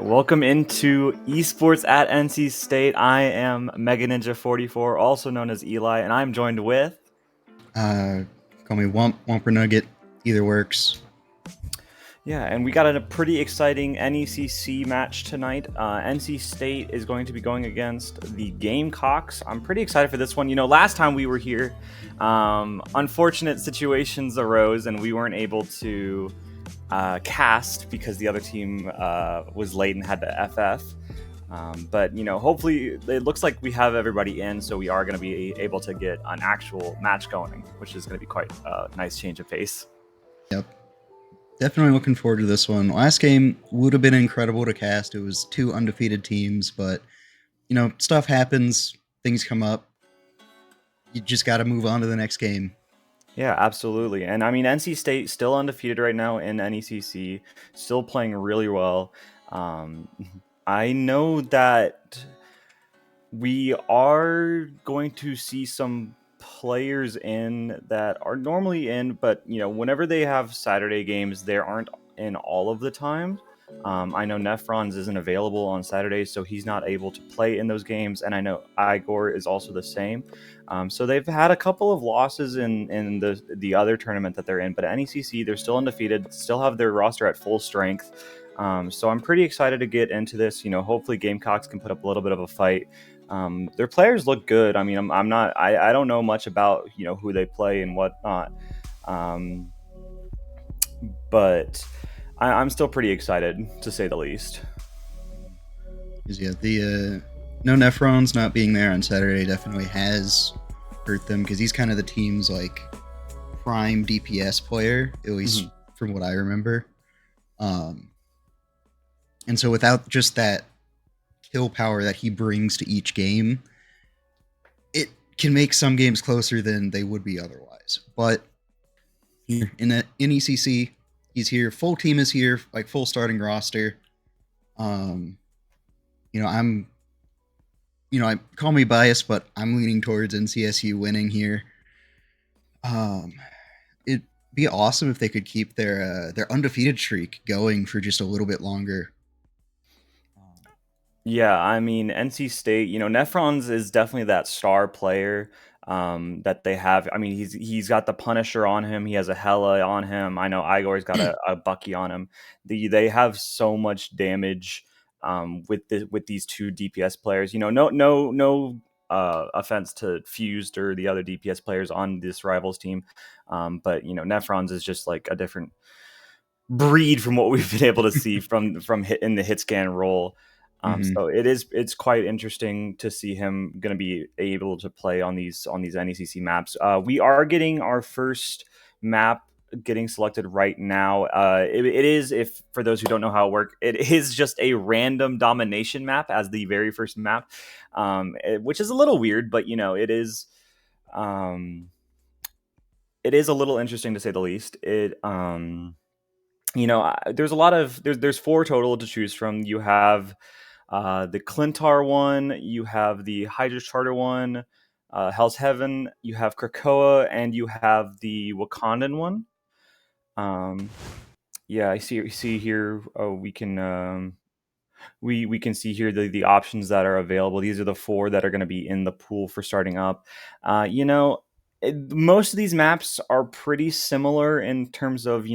Welcome into Esports at NC State. I am Mega Ninja 44, also known as Eli, and I'm joined with... Call me Whomper Nugget. Either works. Yeah, and we got a pretty exciting NECC match tonight. NC State is going to be going against the Gamecocks. I'm pretty excited for this one. You know, last time we were here, unfortunate situations arose, and we weren't able to cast because the other team was late and had to FF. But, you know, hopefully it looks like we have everybody in, so we are going to be able to get an actual match going, which is going to be quite a nice change of pace. Yep. Definitely looking forward to this one. Last game would have been incredible to cast. It was 2 undefeated teams, but, you know, stuff happens. Things come up. You just got to move on to the next game. Yeah, absolutely. And I mean, NC State still undefeated right now in NECC, still playing really well. I know that we are going to see some players in that are normally in, but you know, whenever they have Saturday games, they aren't in all of the time. I know Nefrons isn't available on Saturdays, so he's not able to play in those games, and I know Igor is also the same. So they've had a couple of losses in the other tournament that they're in, but at NECC, they're still undefeated, still have their roster at full strength. So I'm pretty excited to get into this. You know, hopefully Gamecocks can put up a little bit of a fight. Their players look good. I mean, I don't know much about, you know, who they play and whatnot. But I'm still pretty excited, to say the least. Yeah, the no Nefrons not being there on Saturday definitely has hurt them, because he's kind of the team's like prime DPS player, at least from what I remember. And so without just that kill power that he brings to each game, it can make some games closer than they would be otherwise. But here in NECC, he's here. Full team is here, like full starting roster. I call me biased, but I'm leaning towards NCSU winning here. It'd be awesome if they could keep their undefeated streak going for just a little bit longer. Yeah, I mean, NC State, you know, Nefrons is definitely that star player that they have. I mean, he's got the Punisher on him. He has a Hela on him. I know Igor's got a Bucky on him. They have so much damage with these two DPS players. No offense to Fused or the other DPS players on this rivals team, but Nephron's is just like a different breed from what we've been able to see from hit in the hit scan role. Hmm. So it's quite interesting to see him going to be able to play on these NECC maps. We are getting our first map getting selected right now. It is, if for those who don't know how it works, it is just a random domination map as the very first map, which is a little weird, but um, it is a little interesting to say the least. There's a lot of there's four total to choose from. You have the Clintar one, you have the Hydra Charter one, Hell's Heaven, you have Krakoa, and you have the Wakandan one. Um, yeah, I see here. Oh, we can see here the options that are available. These are the four that are going to be in the pool for starting up. Most of these maps are pretty similar in terms of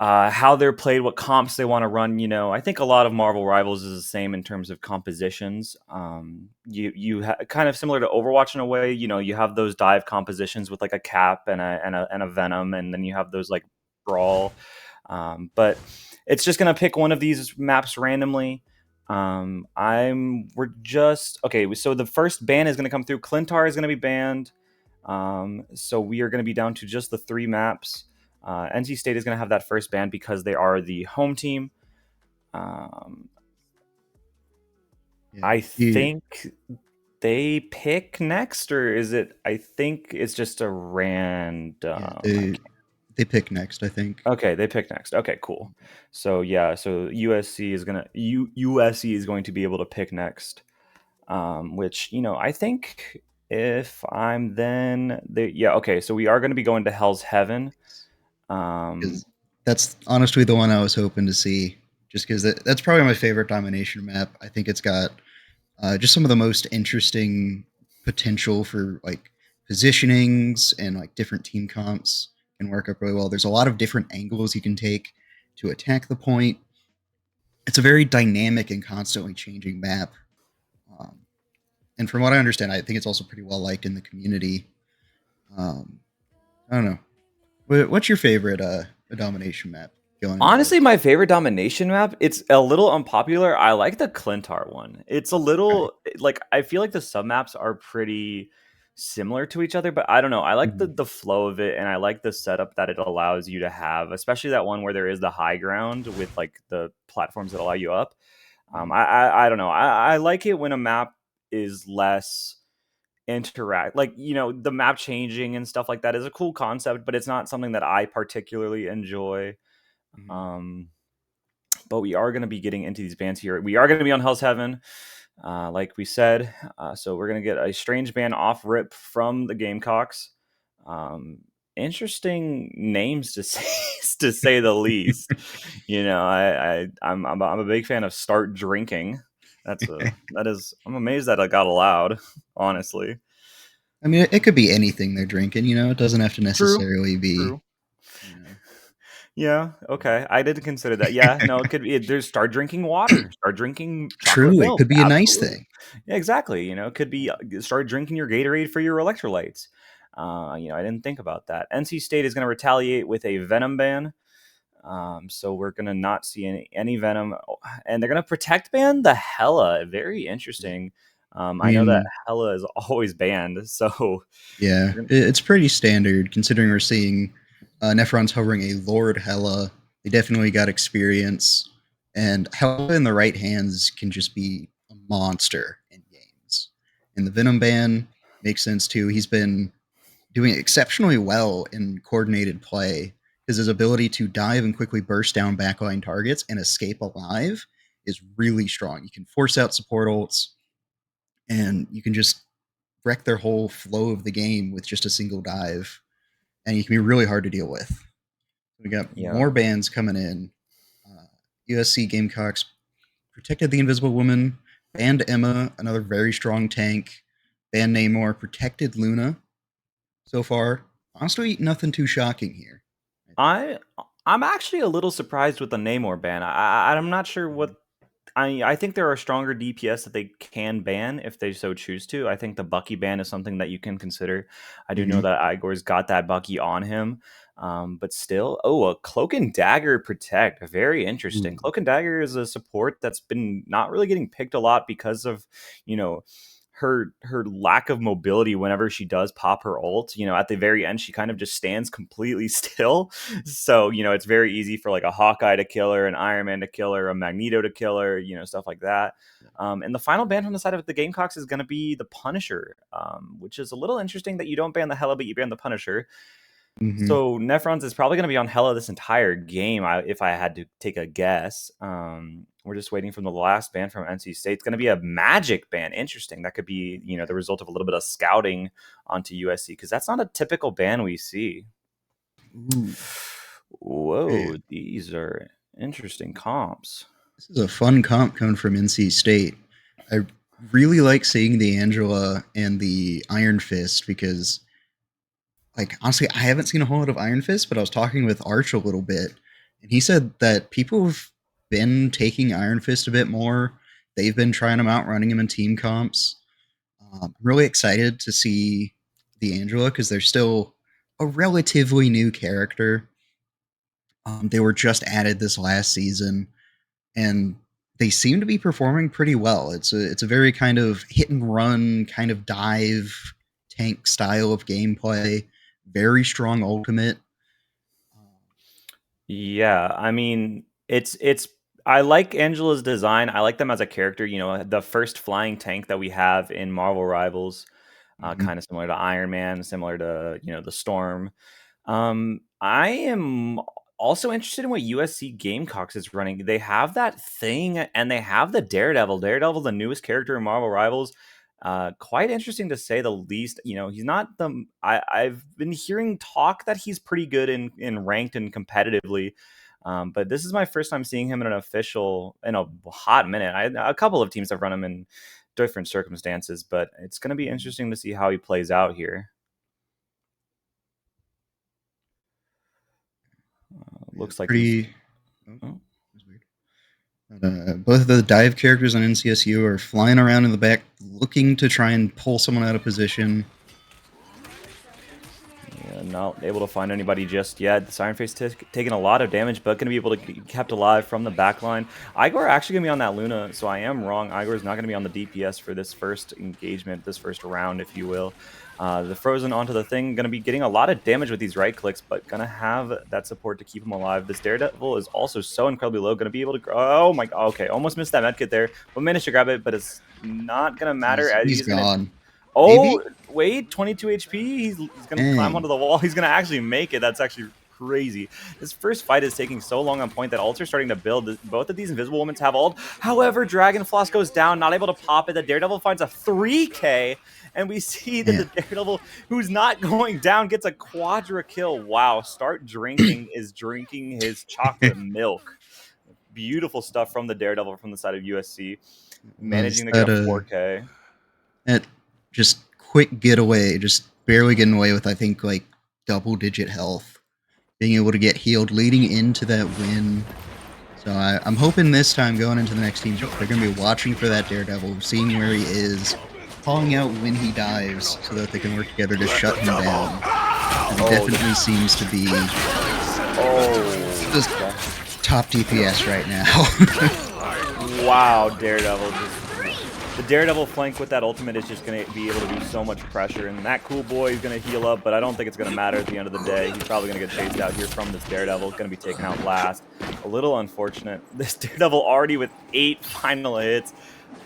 how they're played, what comps they want to run. I think a lot of Marvel Rivals is the same in terms of compositions. Kind of similar to Overwatch in a way. You have those dive compositions with like a Cap and a Venom, and then you have those like Brawl. But it's just gonna pick one of these maps randomly. We're just okay. So the first ban is gonna come through. Clintar is gonna be banned. So we are gonna be down to just the three maps. NC State is going to have that first ban because they are the home team. Um, Yeah. I think they pick next, or is it? I think it's just a Yeah, random. they pick next, I think. Okay, they pick next. Okay, cool. So yeah, so USC is going to be able to pick next, which I think if I'm then yeah, okay, so we are going to be going to Hell's Heaven. Um, Because that's honestly the one I was hoping to see. Just because that's probably my favorite domination map. I think it's got just some of the most interesting potential for like positionings and like different team comps can work up really well. There's a lot of different angles you can take to attack the point. It's a very dynamic and constantly changing map. Um, and from what I understand, I think it's also pretty well liked in the community. Um, I don't know. What's your favorite domination map going into Honestly, this? my favorite domination map, it's a little unpopular. I like the Clintar one. It's a Okay. little like I feel like the sub maps are pretty similar to each other, but I don't know. I like the Mhm. the flow of it and I like the setup that it allows you to have, especially that one where there is the high ground with like the platforms that allow you up. Mhm. I don't know. I like it when a map is less interact like the map changing and stuff like that is a cool concept, but it's not something that I particularly enjoy. Mhm. Um but we are going to be getting into these bands here. We are going to be on Hell's Heaven, like we said. So we're going to get a strange band off rip from the Gamecocks. Um, Interesting names to say to say the least. I'm a big fan of Start Drinking. I'm amazed that it got allowed. Honestly, I mean, it could be anything they're drinking. It doesn't have to true, necessarily be. true. You know. Yeah, okay. I didn't consider that. Yeah, no, it could be. There's start drinking water, start drinking chocolate True, it milk. could be a nice Absolutely. thing. Yeah, exactly. It could be start drinking your Gatorade for your electrolytes. I didn't think about that. NC State is going to retaliate with a Venom ban. So we're going to not see any Venom, and they're going to protect ban the Hella. Very Yeah. interesting. I I know that mean, Hella is always banned, so yeah, it's pretty standard considering we're seeing Nephron's hovering a Lord Hela. They definitely got experience, and Hela in the right hands can just be a monster in games. And the Venom ban makes sense too. He's been doing exceptionally well in coordinated play because his ability to dive and quickly burst down backline targets and escape alive is really strong. You can force out support ults, and you can just wreck their whole flow of the game with just a single dive, and you can be really hard to deal with. We got yeah. more bans coming in. Uh, USC Gamecocks protected the Invisible Woman, banned Emma, another very strong tank, banned Namor, protected Luna. So far, honestly, nothing too shocking here. I think. I I'm actually a little surprised with the Namor ban. I'm not sure Mhm. I think there are stronger DPS that they can ban if they so choose to. I think the Bucky ban is something that you can consider. I do know Mhm. that Igor's got that Bucky on him, but still, oh, a Cloak and Dagger Protect, very interesting. Ooh. Cloak and Dagger is a support that's been not really getting picked a lot because of, you know, her lack of mobility whenever she does pop her ult. At the very end, she kind of just stands completely still. So, it's very easy for like a Hawkeye to kill her, an Iron Man to kill her, a Magneto to kill her, stuff like that. And the final ban from the side of the Gamecocks is going to be the Punisher, which is a little interesting that you don't ban the Hela, but you ban the Punisher. Mhm. So Nephrons is probably going to be on Hela this entire game, if I had to take a guess. We're just waiting from the last ban from NC State. It's going to be a magic ban. Interesting. That could be, the result of a little bit of scouting onto USC, because that's not a typical ban we see. Ooh. Whoa, Man, these are interesting comps. this is a fun comp coming from NC State. I really like seeing the Angela and the Iron Fist because, like, honestly, I haven't seen a whole lot of Iron Fist, but I was talking with Arch a little bit, and he said that people have been taking Iron Fist a bit more. They've been trying him out, running him in team comps. I'm really excited to see the Angela because they're still a relatively new character. They were just added this last season, and they seem to be performing pretty well. It's a very kind of hit and run, kind of dive tank style of gameplay. Very strong ultimate. Yeah, I mean, it's I like Angela's design. I like them as a character. The first flying tank that we have in Marvel Rivals, Mhm. kind of similar to Iron Man, similar to the Storm. I am also interested in what USC Gamecocks is running. They have that thing, and they have the Daredevil. Daredevil, the newest character in Marvel Rivals. Quite interesting to say the least. He's not the. I've been hearing talk that he's pretty good in ranked and competitively. But this is my first time seeing him in an official in a hot minute. A couple of teams have run him in different circumstances, but it's going to be interesting to see how he plays out here. Yeah, Looks like he's. pretty. Oh, Oh. that's weird. Both of the dive characters on NCSU are flying around in the back, looking to try and pull someone out of position. Yeah, not able to find anybody just yet. The Siren Face taking a lot of damage, but going to be able to get kept alive from the back line. Igor actually going to be on that Luna, so I am wrong. Igor is not going to be on the DPS for this first engagement, this first round, if you will. The Frozen onto the thing, going to be getting a lot of damage with these right clicks, but going to have that support to keep him alive. This Daredevil is also so incredibly low, going to be able to... Oh my... Okay, almost missed that medkit there, but managed to grab it, but it's not going to matter as He's he's going to... gone. Oh, Maybe? wait, 22 HP. He's going to climb onto Dang. the wall. He's going to actually make it. That's actually crazy. This first fight is taking so long on point that ults are starting to build. Both of these Invisible Women have ult. However, Dragon Floss goes down, not able to pop it. The Daredevil finds a 3K, and we see that the Man. Daredevil, who's not going down, gets a quadra kill. Wow, Start Drinking is drinking his chocolate milk. Beautiful stuff from the Daredevil from the side of USC. Was Managing to get that a 4K. that just quick getaway, just barely getting away with, I think, like double digit health, being able to get healed leading into that win. So I'm hoping this time going into the next team, they're going to be watching for that Daredevil, seeing where he is, calling out when he dives so that they can work together to shut him down. And it definitely seems to be just top DPS right now. Wow, Daredevil. The Daredevil flank with that ultimate is just going to be able to do so much pressure. And that cool boy is going to heal up, but I don't think it's going to matter at the end of the day. He's probably going to get chased out here from this Daredevil. Going to be taken out last. A little unfortunate. This Daredevil already with 8 final hits.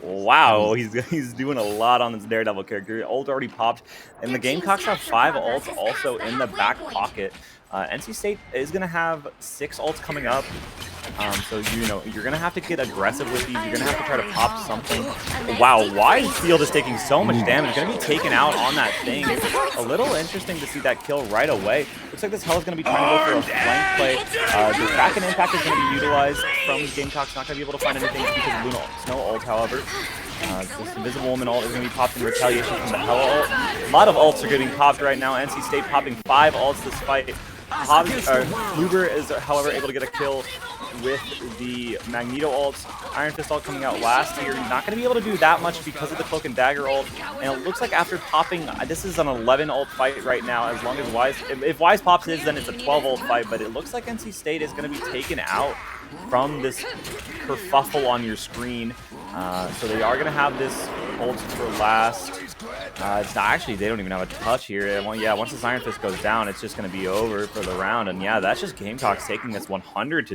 Wow, he's doing a lot on this Daredevil character. Ult already popped. And the Gamecocks have 5 ults also in the back pocket. NC State is going to have 6 ults coming up. So, you're going to have to get aggressive with these. You're going to have to try to pop something. Wow, Wide Field is taking so much damage. Going to be taken out on that thing. A little interesting to see that kill right away. Looks like this Hell is going to be trying to go for a flank play. The back and impact is going to be utilized from Gamecocks. Not going to be able to find anything because of Luna Snow ult, however. This Invisible Woman ult is going to be popped in retaliation from the Hell ult. A lot of ults are getting popped right now. NC State popping 5 ults this fight. Luber is, however, able to get a kill. with the Magneto ult, Iron Fist ult coming out last here. Not going to be able to do that much because of the Cloak and Dagger ult. And it looks like after popping, this is an 11 ult fight right now. As long as Wise, if Wise pops his, then it's a 12 ult fight. But it looks like NC State is going to be taken out from this kerfuffle on your screen. So they are going to have this ult for last. It's not, actually, they don't even have a touch here. Yeah, once this Iron Fist goes down, it's just going to be over for the round. And yeah, that's just Gamecocks taking this 100-0.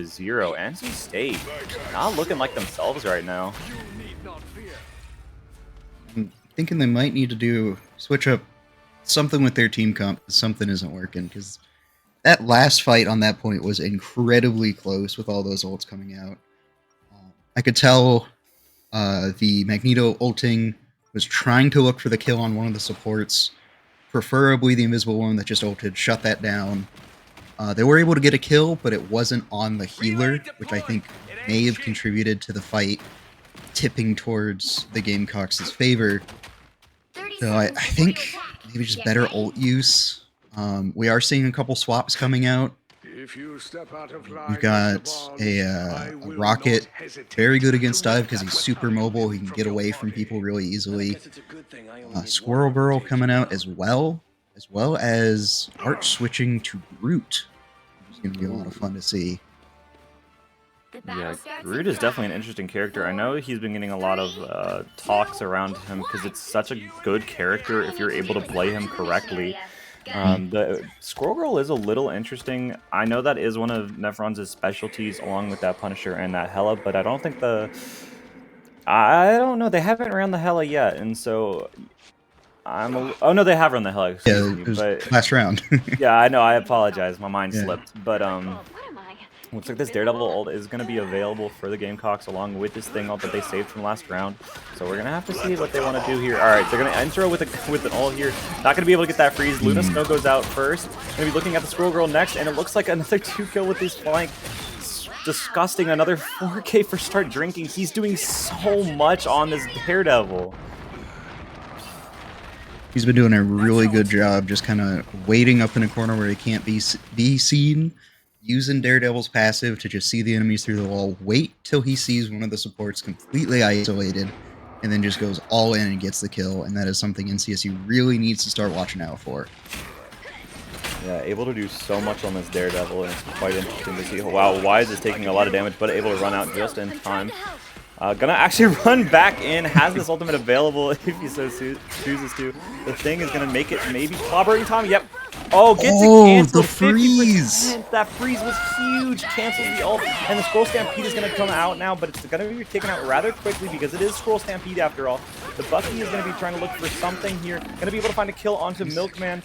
NC State not looking like themselves right now. I'm thinking they might need to switch up something with their team comp. Something isn't working, because that last fight on that point was incredibly close with all those ults coming out. I could tell the Magneto ulting was trying to look for the kill on one of the supports, preferably the invisible one that just ulted, shut that down. They were able to get a kill, but it wasn't on the healer, which I think may have contributed to the fight tipping towards the Gamecocks' favor. So I think maybe just better ult use. We are seeing a couple swaps coming out. We've got a Rocket, very good against dive because he's super mobile. He can get away from people really easily. Squirrel Girl coming out as well as Arch switching to Groot. It's going to be a lot of fun to see. Yeah, Groot is definitely an interesting character. I know he's been getting a lot of talks around him because it's such a good character if you're able to play him correctly. The Squirrel Girl is a little interesting. I know that is one of Nephron's specialties along with that Punisher and that Hela, but I don't think I don't know. They haven't ran the Hela yet, and so oh no, they have run the Hela. Excuse me, but last round. Yeah, I know. I apologize. My mind slipped. But looks like this Daredevil ult is going to be available for the Gamecocks along with this thing ult that they saved from last round. So we're going to have to see what they want to do here. All right, they're going to enter with an ult here. Not going to be able to get that freeze. Luna Snow goes out first. Going to be looking at the Squirrel Girl next, and it looks like another 2-kill with this flank. Disgusting. Another 4K for Start Drinking. He's doing so much on this Daredevil. He's been doing a really good job just kind of waiting up in a corner where he can't be seen, using Daredevil's passive to just see the enemies through the wall, wait till he sees one of the supports completely isolated, and then just goes all in and gets the kill, and that is something NCSU really needs to start watching out for. Yeah, able to do so much on this Daredevil, and it's quite interesting to see. Wow, Wise is taking a lot of damage, but able to run out just in time. Gonna actually run back in, has this ultimate available if he so chooses to. The thing is gonna make it maybe clobbering time. Yep. Oh, gets it canceled. The freeze! 50%. That freeze was huge. Cancels the ult, and the Scroll Stampede is gonna come out now, but it's gonna be taken out rather quickly because it is Scroll Stampede after all. The Bucky is gonna be trying to look for something here. Gonna be able to find a kill onto Milkman.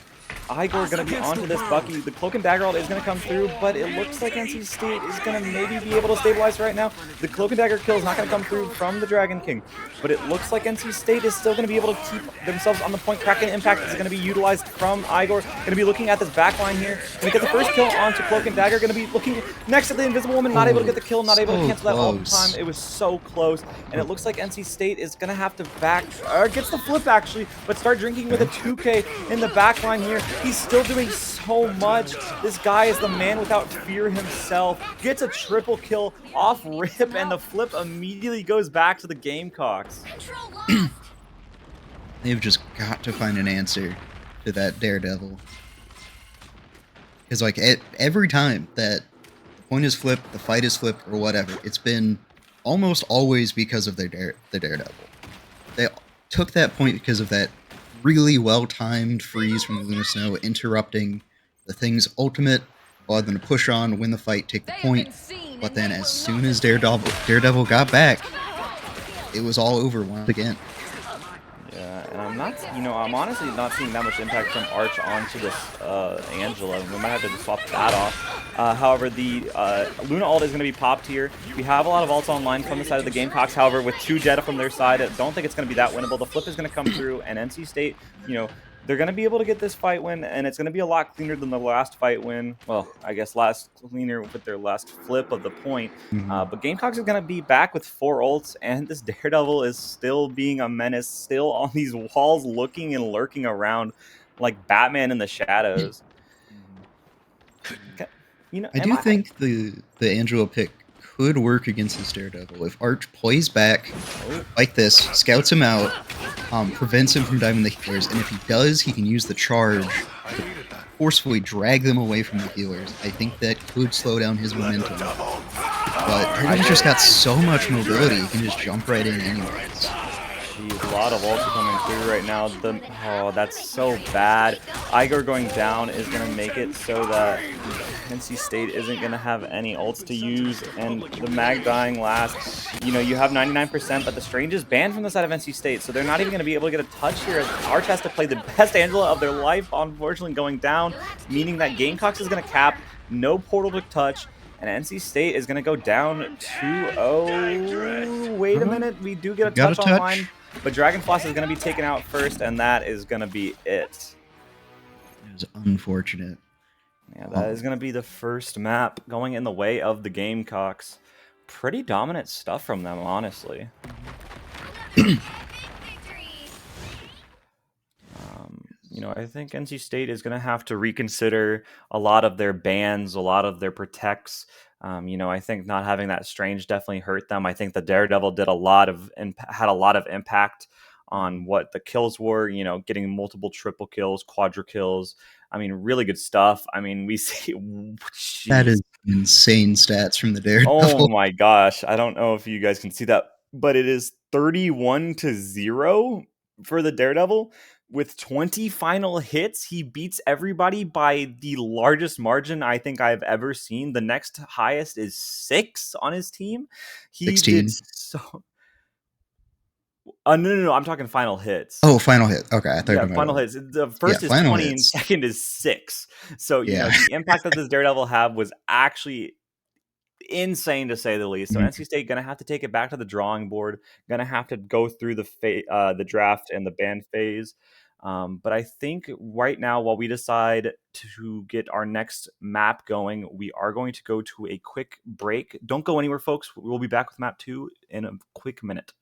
Igor going to be onto this Bucky. The Cloak and Dagger ult is going to come through, but it looks like NC State is going to maybe be able to stabilize right now. The Cloak and Dagger kill is not going to come through from the Dragon King, but it looks like NC State is still going to be able to keep themselves on the point. Kraken Impact is going to be utilized from Igor. Going to be looking at this backline here. Going to get the first kill onto Cloak and Dagger. Going to be looking next at the Invisible Woman. Not able to get the kill. Not able to cancel that ult in time. It was so close, and it looks like NC State is going to have to gets the flip actually, but Start Drinking with a 2K in the backline here. He's still doing so much. This guy is the man without fear himself. Gets a triple kill off rip, and the flip immediately goes back to the Gamecocks. They've just got to find an answer to that Daredevil. Because, like, every time that the point is flipped, the fight is flipped, or whatever, it's been almost always because of the Daredevil. They took that point because of that really well-timed freeze from the Luna Snow, interrupting the thing's ultimate, allowed them to push on, win the fight, take the point. But then as soon as Daredevil got back, it was all over once again. Yeah, and I'm honestly not seeing that much impact from Arch onto this Angela. We might have to just swap that off. However, the Luna ult is going to be popped here. We have a lot of ults online from the side of the Gamecocks. However, with 2 Jetta from their side, I don't think it's going to be that winnable. The flip is going to come through, and NC State, they're going to be able to get this fight win, and it's going to be a lot cleaner than the last fight win. Well, I guess cleaner with their last flip of the point. But Gamecocks is going to be back with 4 ults, and this Daredevil is still being a menace, still on these walls looking and lurking around like Batman in the shadows. I do think the Angela pick could work against this Daredevil. If Arch plays back Oh, like this, scouts him out, prevents him from diving the healers, and if he does, he can use the charge to forcefully drag them away from the healers. I think that could slow down his momentum. But Daredevil's just got so much mobility, he can just jump right in anyways. Jeez, a lot of ults coming through right now. Oh, that's so bad. Igor going down is going to make it so that NC State isn't going to have any ults to use, and the Mag dying last. You know, you have 99%, but the Strange is banned from the side of NC State, so they're not even going to be able to get a touch here. Arch has to play the best Angela of their life, unfortunately going down, meaning that Gamecocks is going to cap, no portal to touch, and NC State is going to go down 2-0. Wait a minute, we do get a touch online. But Dragonfloss is going to be taken out first, and that is going to be it. It was unfortunate. Yeah, that is going to be the first map going in the way of the Gamecocks. Pretty dominant stuff from them, honestly. You know, I think NC State is going to have to reconsider a lot of their bans, a lot of their protects. You know, I think not having that Strange definitely hurt them. I think the Daredevil did had a lot of impact on what the kills were. You know, getting multiple triple kills, quadra kills. I mean, really good stuff. I mean, we see That is insane stats from the Daredevil. Oh my gosh, I don't know if you guys can see that, but it is 31-0 for the Daredevil. With 20 final hits, he beats everybody by the largest margin I think I've ever seen. The next highest is 6 on his team. He 16. did so. No, I'm talking final hits. Oh, final hit. Okay, I thought yeah, final hits. The first is 20 hits. And second is 6. So you know the impact that this Daredevil had was actually insane to say the least. So NC State gonna have to take it back to the drawing board. Gonna have to go through the draft and the ban phase. But I think right now, while we decide to get our next map going, we are going to go to a quick break. Don't go anywhere, folks. We'll be back with map 2 in a quick minute.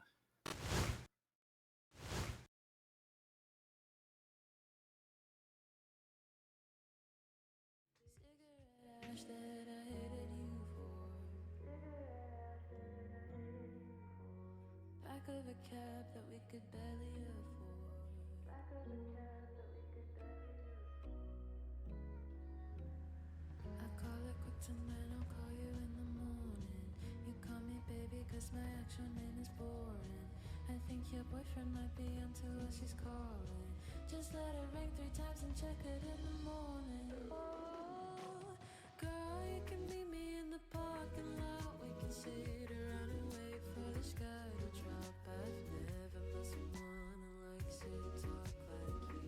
Of a cab that we could barely afford. I call it quits and then I'll call you in the morning. You call me baby cause my actual name is boring. I think your boyfriend might be onto us, he's calling. Just let it ring 3 times and check it in the morning. Oh, girl, you can meet me in the parking lot. We can sit around and wait for the sky to drop. I've never met someone who likes to talk like you.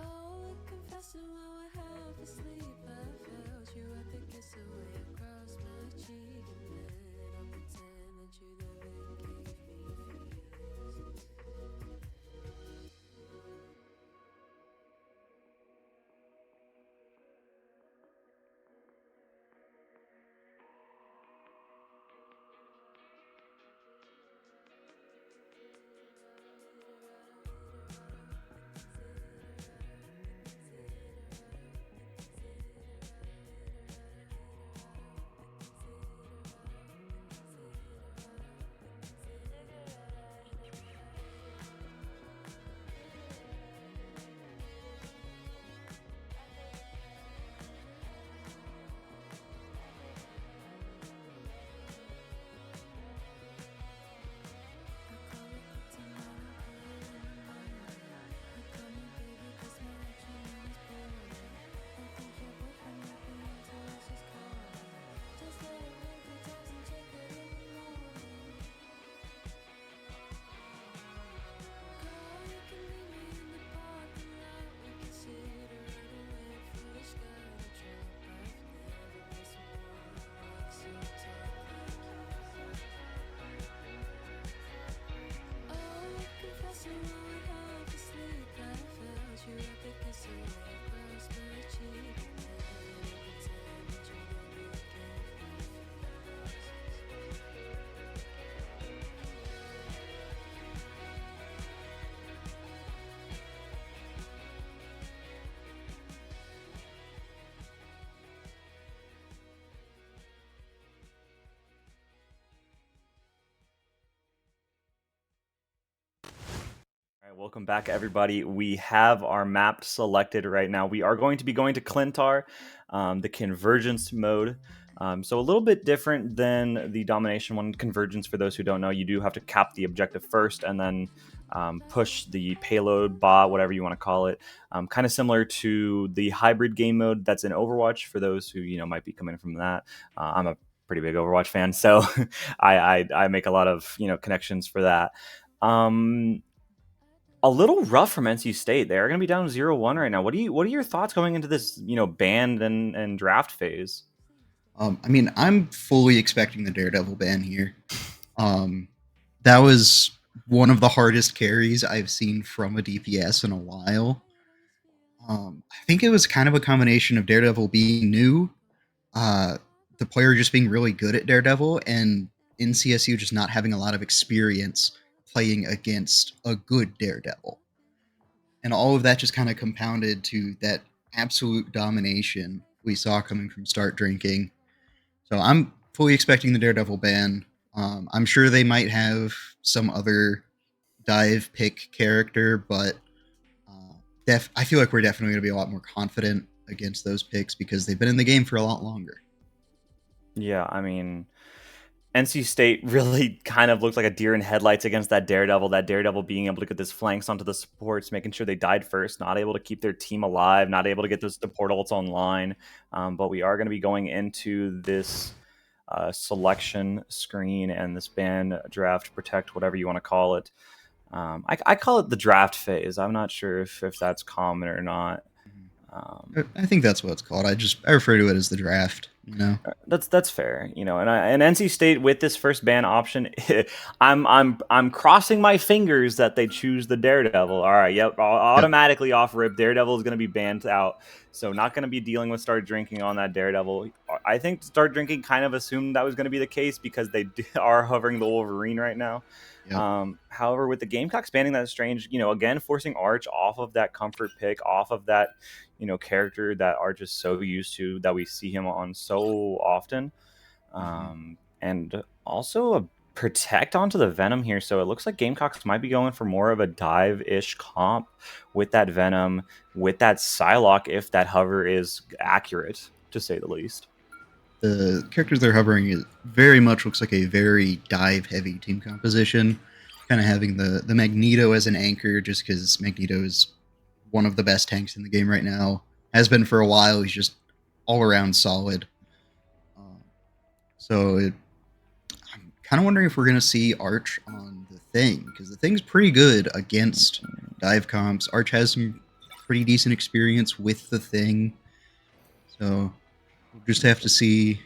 Oh, we confess it while we're half asleep. I felt you at the kiss away across my cheek. And then I'll pretend that you never gave me feelings. Welcome back, everybody. We have our map selected right now. We are going to be going to Clintar, the convergence mode. So a little bit different than the domination one. Convergence, for those who don't know, you do have to cap the objective first and then push the payload, bot, whatever you want to call it. Kind of similar to the hybrid game mode that's in Overwatch, for those who might be coming from that. I'm a pretty big Overwatch fan, so I make a lot of connections for that. A little rough from NC State. They're going to be down 0-1 right now. What are your thoughts going into this, banned and draft phase? I mean, I'm fully expecting the Daredevil ban here. That was one of the hardest carries I've seen from a DPS in a while. I think it was kind of a combination of Daredevil being new, the player just being really good at Daredevil, and NCSU just not having a lot of experience playing against a good Daredevil. And all of that just kind of compounded to that absolute domination we saw coming from Start Drinking. So I'm fully expecting the Daredevil ban. I'm sure they might have some other dive pick character, but I feel like we're definitely going to be a lot more confident against those picks because they've been in the game for a lot longer. Yeah, I mean, NC State really kind of looked like a deer in headlights against that Daredevil. That Daredevil being able to get this flanks onto the supports, making sure they died first, not able to keep their team alive, not able to get those support ults online. But we are going to be going into this selection screen and this ban, draft, protect, whatever you want to call it. I call it the draft phase. I'm not sure if that's common or not. I think that's what it's called. I refer to it as the draft. That's fair, and NC State with this first ban option, I'm crossing my fingers that they choose the Daredevil. All right, yep, automatically off rip. Daredevil is going to be banned out, so not going to be dealing with Start Drinking on that Daredevil. I think Start Drinking kind of assumed that was going to be the case because they are hovering the Wolverine right now. Yep. However, with the Gamecocks banning that strange, again forcing Arch off of that comfort pick, off of that character that Arch is so used to, that we see him on so often, and also a protect onto the Venom here. So it looks like Gamecocks might be going for more of a dive-ish comp with that Venom, with that Psylocke, if that hover is accurate, to say the least. The characters they're hovering, it very much looks like a very dive-heavy team composition, kind of having the Magneto as an anchor, just because Magneto is one of the best tanks in the game right now. Has been for a while. He's just all-around solid. I'm kind of wondering if we're going to see Arch on the Thing, because the Thing's pretty good against dive comps. Arch has some pretty decent experience with the Thing, so we'll just have to see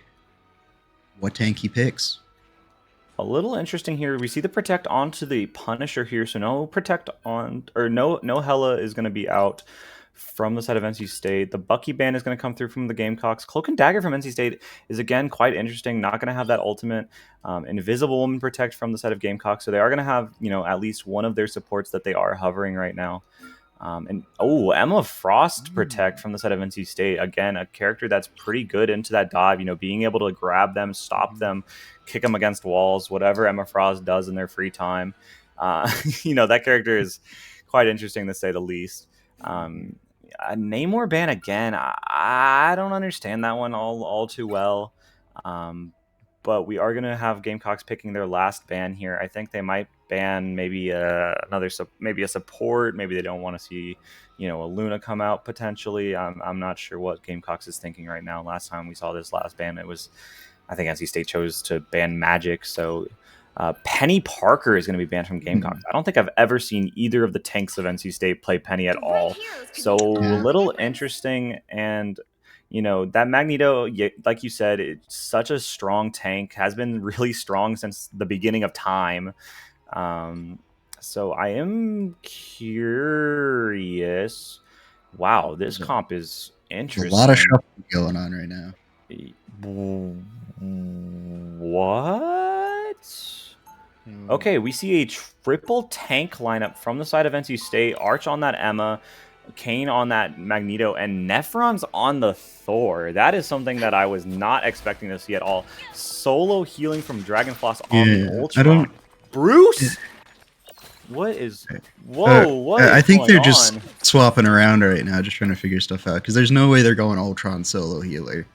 what tank he picks. A little interesting here. We see the protect onto the Punisher here, so no protect on, or no Hela is going to be out from the side of NC State. The Bucky ban is going to come through from the Gamecocks. Cloak and Dagger from NC State is again quite interesting. Not going to have that ultimate. Invisible Woman protect from the side of Gamecocks, so they are going to have at least one of their supports that they are hovering right now. Emma Frost protect from the side of NC State. Again, a character that's pretty good into that dive, being able to grab them, stop them, kick them against walls, whatever Emma Frost does in their free time. That character is quite interesting to say the least. A Namor ban again, I don't understand that one all too well. But we are going to have Gamecocks picking their last ban here. I think they might ban maybe a support. Maybe they don't want to see, a Luna come out potentially. I'm not sure what Gamecocks is thinking right now. Last time we saw this last ban, I think NC State chose to ban Magic. So Penny Parker is going to be banned from Gamecocks. I don't think I've ever seen either of the tanks of NC State play Penny at all. So a little interesting. And that Magneto, like you said, it's such a strong tank, has been really strong since the beginning of time. So I am curious. Wow, this comp is interesting. There's a lot of shuffling going on right now. What? Okay, we see a triple tank lineup from the side of NC State. Arch on that Emma, Kane on that Magneto, and Nephron's on the Thor. That is something that I was not expecting to see at all. Solo healing from Dragonfloss on the Ultron. Bruce? What is? Uh, Whoa! What is I think going they're just on? swapping around right now, just trying to figure stuff out. Because there's no way they're going Ultron solo healer.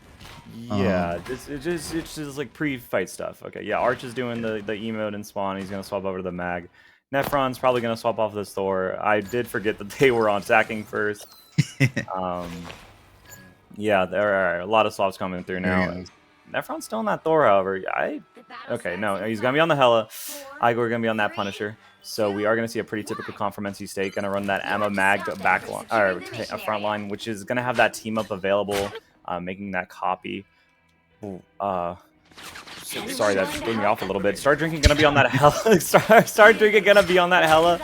Yeah, it's just like pre-fight stuff. Okay, yeah, Arch is doing the emote and spawn. He's gonna swap over to the mag. Nephron's probably gonna swap off this Thor. I did forget that they were on attacking first. Um, yeah, there are a lot of swaps coming through There now. you go. Nephron's still on that Thor, however. Okay, no, he's gonna be on the Hela. Igor gonna be on that Punisher. So we are gonna see a pretty typical comp from NC State. Gonna run that Emma Mag back line or a front line, which is gonna have that team up available, making that copy. Ooh, sorry, that threw me off a little bit. Start drinking gonna be on that Hela. Start drinking gonna be on that Hela.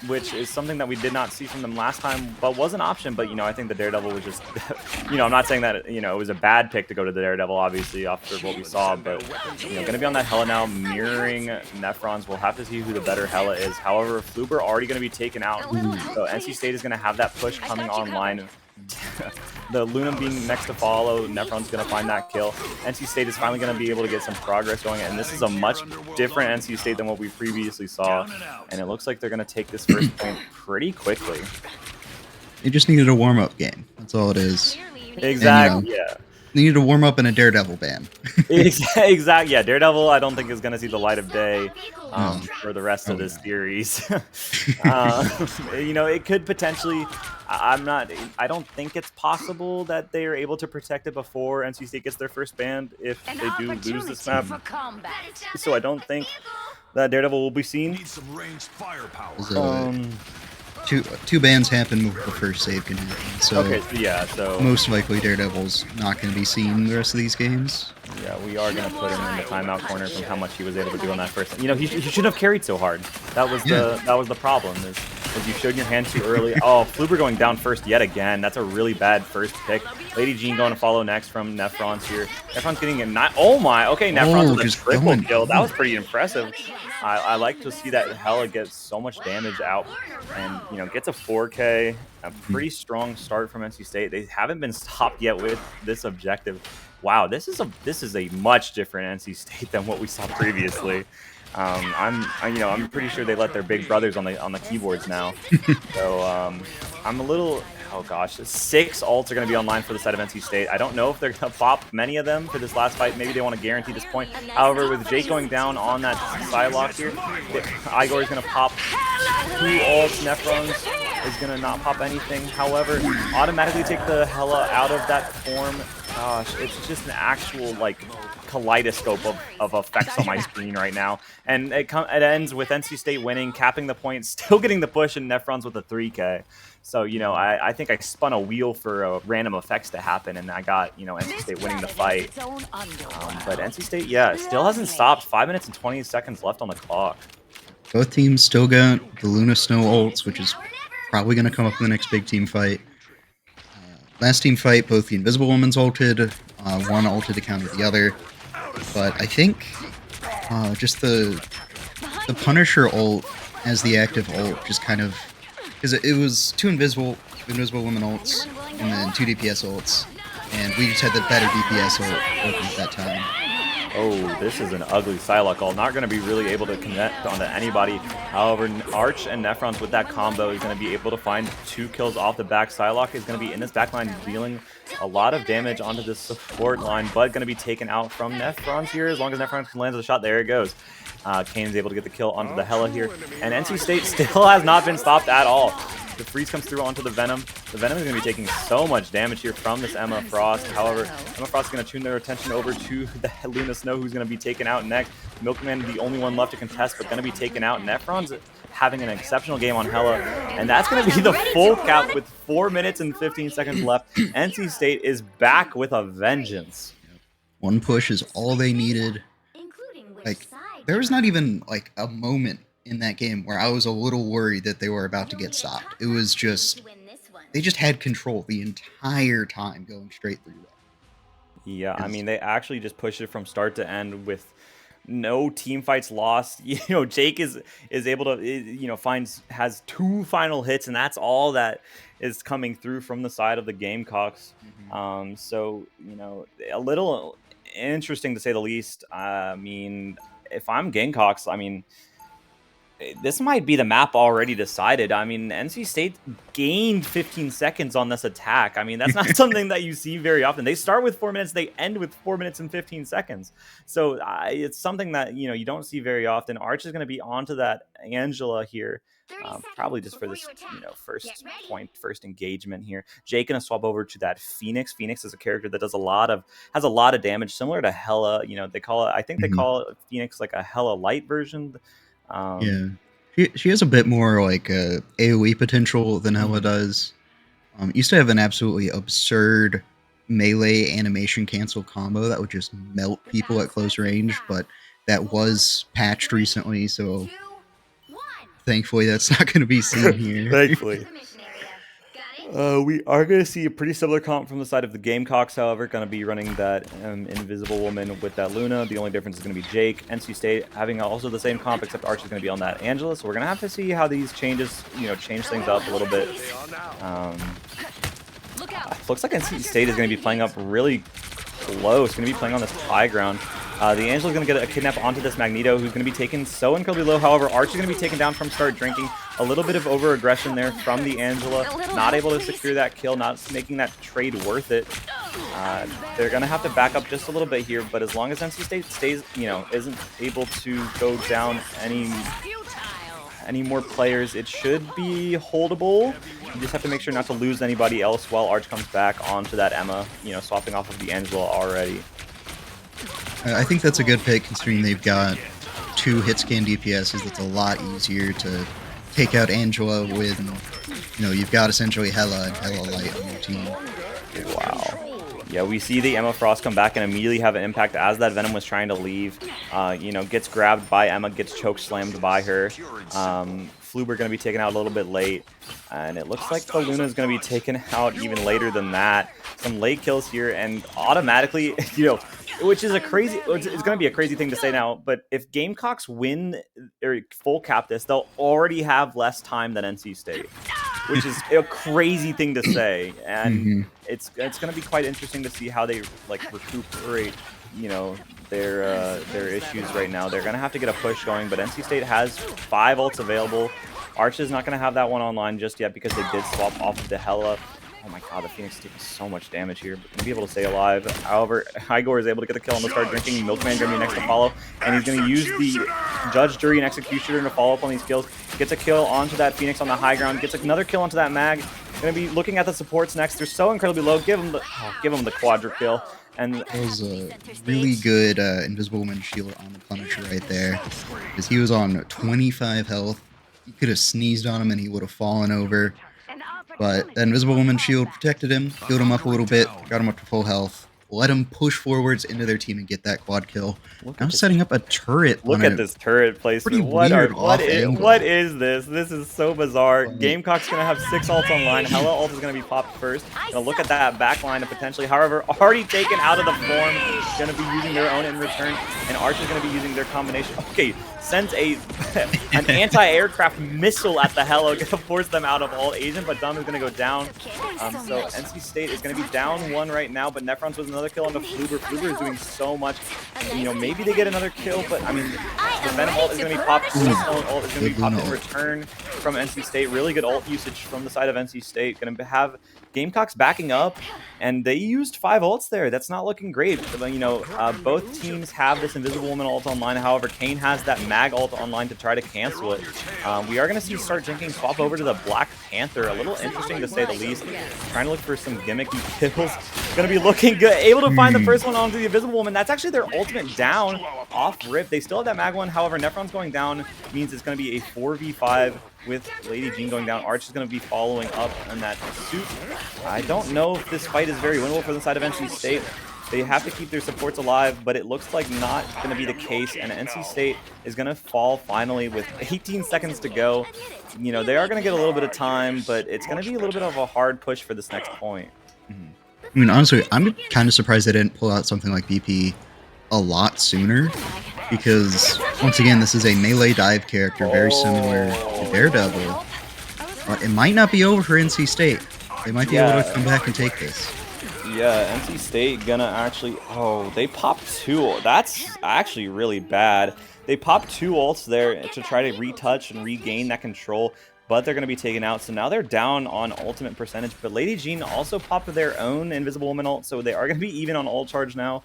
Which is something that we did not see from them last time, but was an option. But, I think the Daredevil was just, I'm not saying that, it was a bad pick to go to the Daredevil, obviously, after what we saw. But, going to be on that Hela now, mirroring Nephron's. We'll have to see who the better Hela is. However, Fluber already going to be taken out. So NC State is going to have that push coming online. The Luna being next to follow, Nephron's going to find that kill. NC State is finally going to be able to get some progress going, and this is a much different NC State than what we previously saw, and it looks like they're going to take this first point pretty quickly. They just needed a warm-up game. That's all it is. Exactly, yeah. They needed a warm-up and a Daredevil ban. Exactly, yeah. Daredevil, I don't think is going to see the light of day for the rest of this series. It could potentially. I don't think it's possible that they are able to protect it before NC State gets their first ban if they do lose this map. So I don't think that Daredevil will be seen. Two bans happen before the first save can happen. So okay, so most likely Daredevil's not going to be seen the rest of these games. Yeah, we are going to put him in the timeout corner from how much he was able to do on that first. He shouldn't have carried so hard. That was the problem. Is you showed your hand too early. Oh, Fluber going down first yet again. That's a really bad first pick. Lady Jean going to follow next from Nephron's here. Nephron's getting a nine. Oh my. Okay, Nephron's with a triple kill. That was pretty impressive. I like to see that Hela get so much damage out and gets a 4K. A pretty strong start from NC State. They haven't been stopped yet with this objective. Wow, this is a much different NC State than what we saw previously. I'm pretty sure they let their big brothers on the keyboards now. So I'm a little. Oh gosh, 6 ults are going to be online for the side of NC State. I don't know if they're going to pop many of them for this last fight. Maybe they want to guarantee this point. However, with Jake going down on that Psylocke here, Igor is going to pop 2 ults. Nephron's is going to not pop anything. However, automatically take the Hela out of that form. Gosh, it's just an actual kaleidoscope of effects on my screen right now, and it ends with NC State winning, capping the point, still getting the push, and Nephron's with a 3K. So I think I spun a wheel for random effects to happen, and I got NC State winning the fight. But NC State, still hasn't stopped. 5 minutes and 20 seconds left on the clock. Both teams still got the Luna Snow ults, which is probably going to come up in the next big team fight. Last team fight, both the Invisible Woman's ulted, one ulted to counter the other. But I think just the Punisher ult as the active ult just kind of... Because it was 2 Invisible Woman ults and then 2 DPS ults. And we just had the better DPS ult open at that time. Oh, this is an ugly Psylocke ult. Not going to be really able to connect onto anybody. However, Arch and Nephron's with that combo is going to be able to find 2 kills off the back. Psylocke is going to be in this backline dealing a lot of damage onto the support line, but going to be taken out from Nephron's here. As long as Nephron lands the shot, there it goes. Kane's able to get the kill onto the Hela here. And NC State still has not been stopped at all. The freeze comes through onto the Venom. The Venom is going to be taking so much damage here from this Emma Frost. However, Emma Frost is going to tune their attention over to the Luna Snow, who's going to be taken out next. Milkman, the only one left to contest, but going to be taken out. Nephron's having an exceptional game on Hela, and that's going to be the full cap with 4 minutes and 15 seconds left. NC State is back with a vengeance. One push is all they needed. There was not even a moment in that game where I was a little worried that they were about to get stopped. It was just, they just had control the entire time going straight through that. Yeah, I mean, they actually just pushed it from start to end with no team fights lost. Jake is able to, has 2 final hits, and that's all that is coming through from the side of the Gamecocks. So, a little interesting to say the least. I mean, if I'm Gamecocks, I mean, this might be the map already decided. I mean, NC State gained 15 seconds on this attack. I mean, that's not something that you see very often. They start with 4 minutes, they end with 4 minutes and 15 seconds. So it's something that, you don't see very often. Arch is going to be onto that Angela here. Probably just for this, first engagement here. Jake gonna swap over to that Phoenix. Phoenix is a character that has a lot of damage, similar to Hella. They call it. I think they call it Phoenix like a Hella light version. Yeah, she has a bit more like AOE potential than Hella does. Used to have an absolutely absurd melee animation cancel combo that would just melt people at close range, but that was patched recently, so thankfully that's not going to be seen here. Thankfully. We are going to see a pretty similar comp from the side of the Gamecocks, however, going to be running that Invisible Woman with that Luna. The only difference is going to be Jake. NC State having also the same comp, except Arch is going to be on that Angela. So we're going to have to see how these changes, change things up a little bit. Looks like NC State is going to be playing up really close. Going to be playing on this high ground. The Angela is going to get a kidnap onto this Magneto, who's going to be taken so incredibly low. However, Arch is going to be taken down from start drinking. A little bit of over-aggression there from the Angela. Not able to secure that kill, not making that trade worth it. They're going to have to back up just a little bit here, but as long as NC State stays, isn't able to go down any more players, it should be holdable. You just have to make sure not to lose anybody else while Arch comes back onto that Emma, swapping off of the Angela already. I think that's a good pick considering they've got 2 hit scan DPSs. That's a lot easier to take out Angela with, you've got essentially Hella and Hella Light on your team. Wow. Yeah, we see the Emma Frost come back and immediately have an impact as that Venom was trying to leave. Gets grabbed by Emma, gets choke slammed by her. Fluber going to be taken out a little bit late. And it looks like the Luna is going to be taken out even later than that. Some late kills here, and automatically, which is it's going to be a crazy thing to say now, but if Gamecocks win or full cap this, they'll already have less time than NC State, which is a crazy thing to say. And it's going to be quite interesting to see how they recuperate, their issues right now. They're going to have to get a push going, but NC State has 5 ults available. Arch is not going to have that one online just yet because they did swap off of the Hella. Oh my god, the Phoenix is taking so much damage here, but going to be able to stay alive. However, Igor is able to get the kill on the start drinking. Milkman going to be next to follow, and he's going to use the Judge, Jury, and Executioner to follow up on these kills. Gets a kill onto that Phoenix on the high ground, gets another kill onto that Mag. Going to be looking at the supports next. They're so incredibly low. Give him the quadra kill. And that was a really good Invisible Woman shield on the Punisher right there, because he was on 25 health. You could have sneezed on him and he would have fallen over. But that Invisible Woman shield protected him, healed him up a little bit, got him up to full health, let him push forwards into their team and get that quad kill. Now setting up a turret. Look at this turret placement. What is this? This is so bizarre. Gamecock's going to have 6 ults online. Hella ult is going to be popped first. Gonna look at that backline and potentially, however, already taken out of the form. Going to be using their own in return. And Arch is going to be using their combination. Okay, sends an anti-aircraft missile at the Hella. Going to force them out of ult. Asian, but Dom is going to go down. So NC State is going to be down 1 right now, but Nefron's with another kill on the Fluber. Fluber is doing so much. Maybe they get another kill, but I mean, the Venom ult is going to be popped. The Stone ult is going to be popped in return from NC State. Really good ult usage from the side of NC State. Going to have Gamecocks backing up, and they used 5 ults there. That's not looking great. Both teams have this Invisible Woman ult online. However, Kane has that Mag ult online to try to cancel it. We are going to see Start Drinking swap over to the Black Panther. A little interesting to say the least. Trying to look for some gimmicky kills. Going to be looking good. Able to find the first one onto the Invisible Woman. That's actually their ultimate down off rip. They still have that Mag one. However, Nefron's going down means it's going to be a 4v5 with Lady Jean going down. Arch is going to be following up on that suit. I don't know if this fight is very winnable for the side of NC State. They have to keep their supports alive, but it looks like not going to be the case, and NC State is going to fall finally with 18 seconds to go. They are going to get a little bit of time, but it's going to be a little bit of a hard push for this next point. I mean, honestly, I'm kind of surprised they didn't pull out something like BP a lot sooner, because, once again, this is a melee dive character, very similar to Daredevil. It might not be over for NC State. They might be able to come back and take this. Yeah, NC State gonna actually... Oh, they popped 2. That's actually really bad. They pop 2 ults there to try to retouch and regain that control, but they're going to be taken out. So now they're down on ultimate percentage. But Lady Jean also popped their own Invisible Woman ult, so they are going to be even on ult charge now.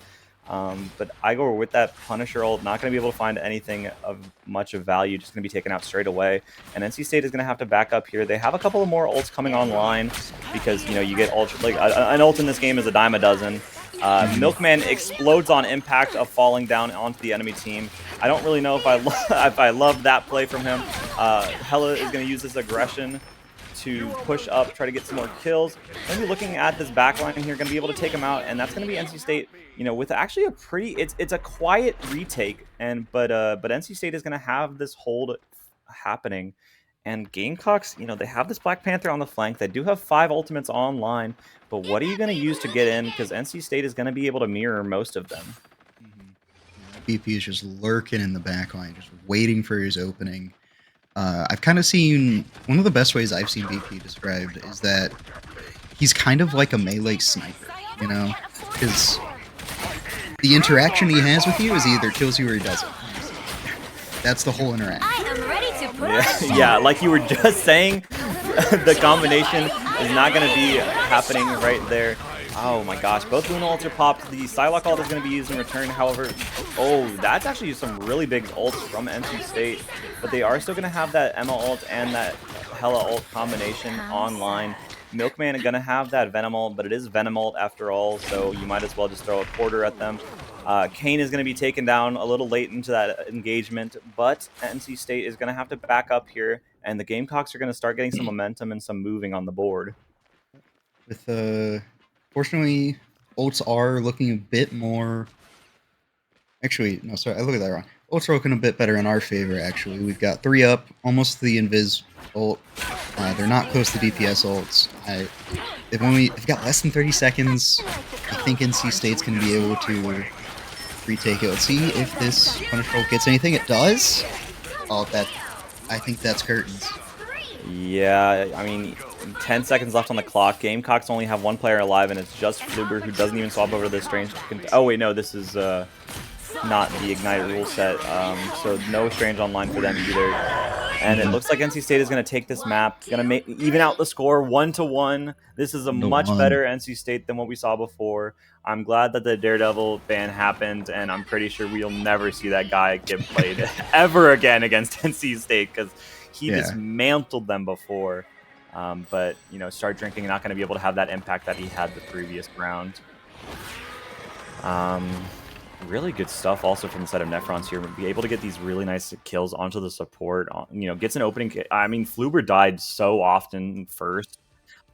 But Igor with that Punisher ult, not going to be able to find anything of much of value, just going to be taken out straight away. And NC State is going to have to back up here. They have a couple of more ults coming online because, you know, you get ult, like an ult in this game is a dime a dozen. Milkman explodes on impact of falling down onto the enemy team. I don't really know if I love that play from him. Hella is going to use this aggression to push up, try to get some more kills. Going to be looking at this backline here, going to be able to take him out, and that's going to be NC State. You know, with actually a pretty, it's a quiet retake, but NC State is going to have this hold happening. And Gamecocks, you know, they have this Black Panther on the flank. They do have 5 ultimates online, but what are you going to use to get in? Because NC State is going to be able to mirror most of them. BP is just lurking in the back line, just waiting for his opening. I've kind of seen, one of the best ways I've seen BP described is that he's kind of like a melee sniper, you know? Because the interaction he has with you is he either kills you or he doesn't. That's the whole interaction. I am ready to put Yeah, like you were just saying, the combination is not going to be happening right there. Oh my gosh, both Luna ults are popped. The Psylocke ult is going to be used in return. However, oh, that's actually some really big ults from NC State. But they are still going to have that Emma ult and that Hella ult combination online. Milkman is going to have that Venom ult, but it is Venom ult after all, so you might as well just throw a quarter at them. Kane is going to be taken down a little late into that engagement, but NC State is going to have to back up here, and the Gamecocks are going to start getting some momentum and some moving on the board. With fortunately, ults are looking a bit more. Actually, no, sorry, I looked at that wrong. Ults are looking a bit better in our favor. Actually, we've got 3 up, almost the Invis ult. They're not close to DPS ults. They've got less than 30 seconds. I think NC State's going to be able to retake it. Let's see if this Punish ult gets anything. It does. Oh, I think that's curtains. Yeah, I mean, 10 seconds left on the clock. Gamecocks only have 1 player alive, and it's just Fluber, who doesn't even swap over to the Strange. Oh, wait, no, this is not the Ignite rule set, so no Strange online for them either. And it looks like NC State is going to take this map, going to even out the score 1-1. This is a much better NC State than what we saw before. I'm glad that the Daredevil ban happened, and I'm pretty sure we'll never see that guy get played ever again against NC State, because he dismantled them before. But, you know, Start Drinking not going to be able to have that impact that he had the previous round. Really good stuff also from the side of Nefrons here. Be able to get these really nice kills onto the support. You know, gets an opening. I mean, Fluber died so often first,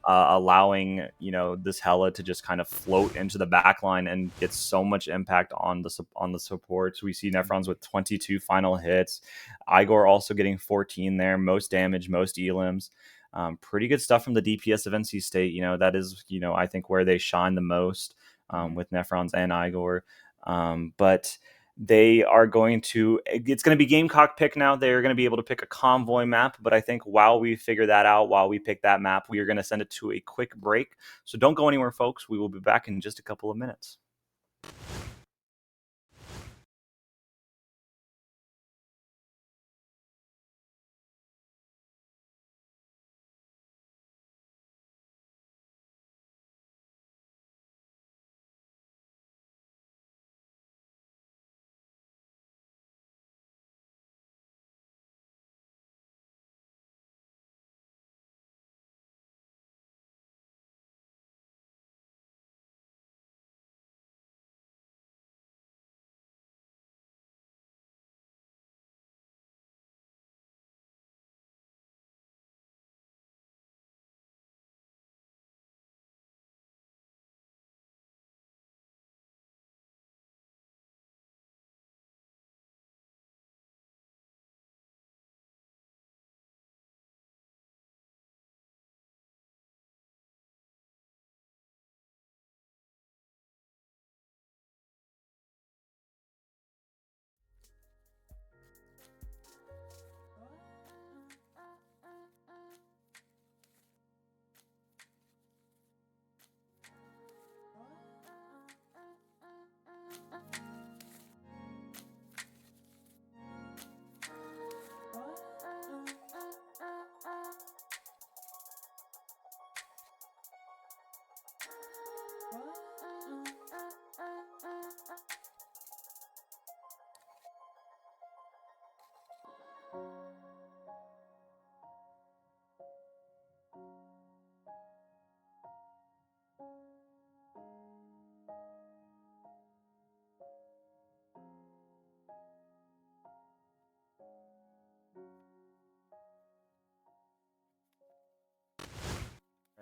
allowing, you know, this Hella to just kind of float into the backline and get so much impact on the supports. We see Nefrons with 22 final hits. Igor also getting 14 there, most damage, most elims. Pretty good stuff from the DPS of NC State. You know, that is, you know, I think where they shine the most with Nefrons and Igor. But they are going to, it's going to be Gamecock pick now. They're going to be able to pick a convoy map, but I think while we figure that out, while we pick that map, we are going to send it to a quick break. So don't go anywhere, folks. We will be back in just a couple of minutes.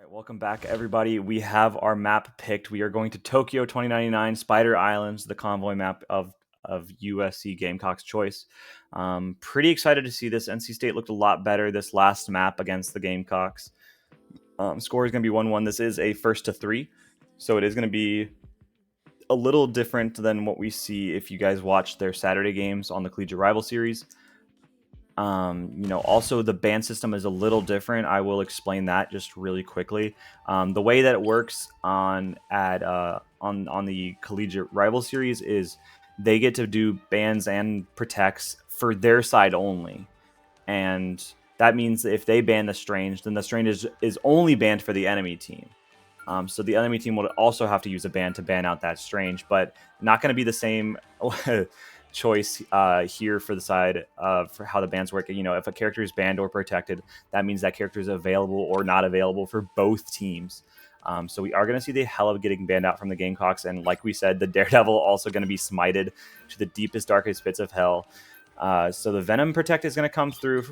right, welcome back, everybody. We have our map picked. We are going to Tokyo 2099 Spider Islands, the convoy map of USC Gamecocks choice. Pretty excited to see this. NC State looked a lot better this last map against the Gamecocks. Score is going to be 1-1. This is a first to 3, so it is going to be a little different than what we see if you guys watch their Saturday games on the Collegiate Rival Series. Also the ban system is a little different. I will explain that just really quickly. The way that it works on the Collegiate Rival Series is they get to do bans and protects for their side only, and that means that if they ban the Strange, then the Strange is only banned for the enemy team. So the enemy team would also have to use a ban to ban out that Strange, but not going to be the same choice here for the side for how the bans work. If a character is banned or protected, that means that character is available or not available for both teams. So we are going to see the Hella getting banned out from the Gamecocks, and like we said, the Daredevil also going to be smited to the deepest, darkest pits of hell. So the Venom Protect is going to come through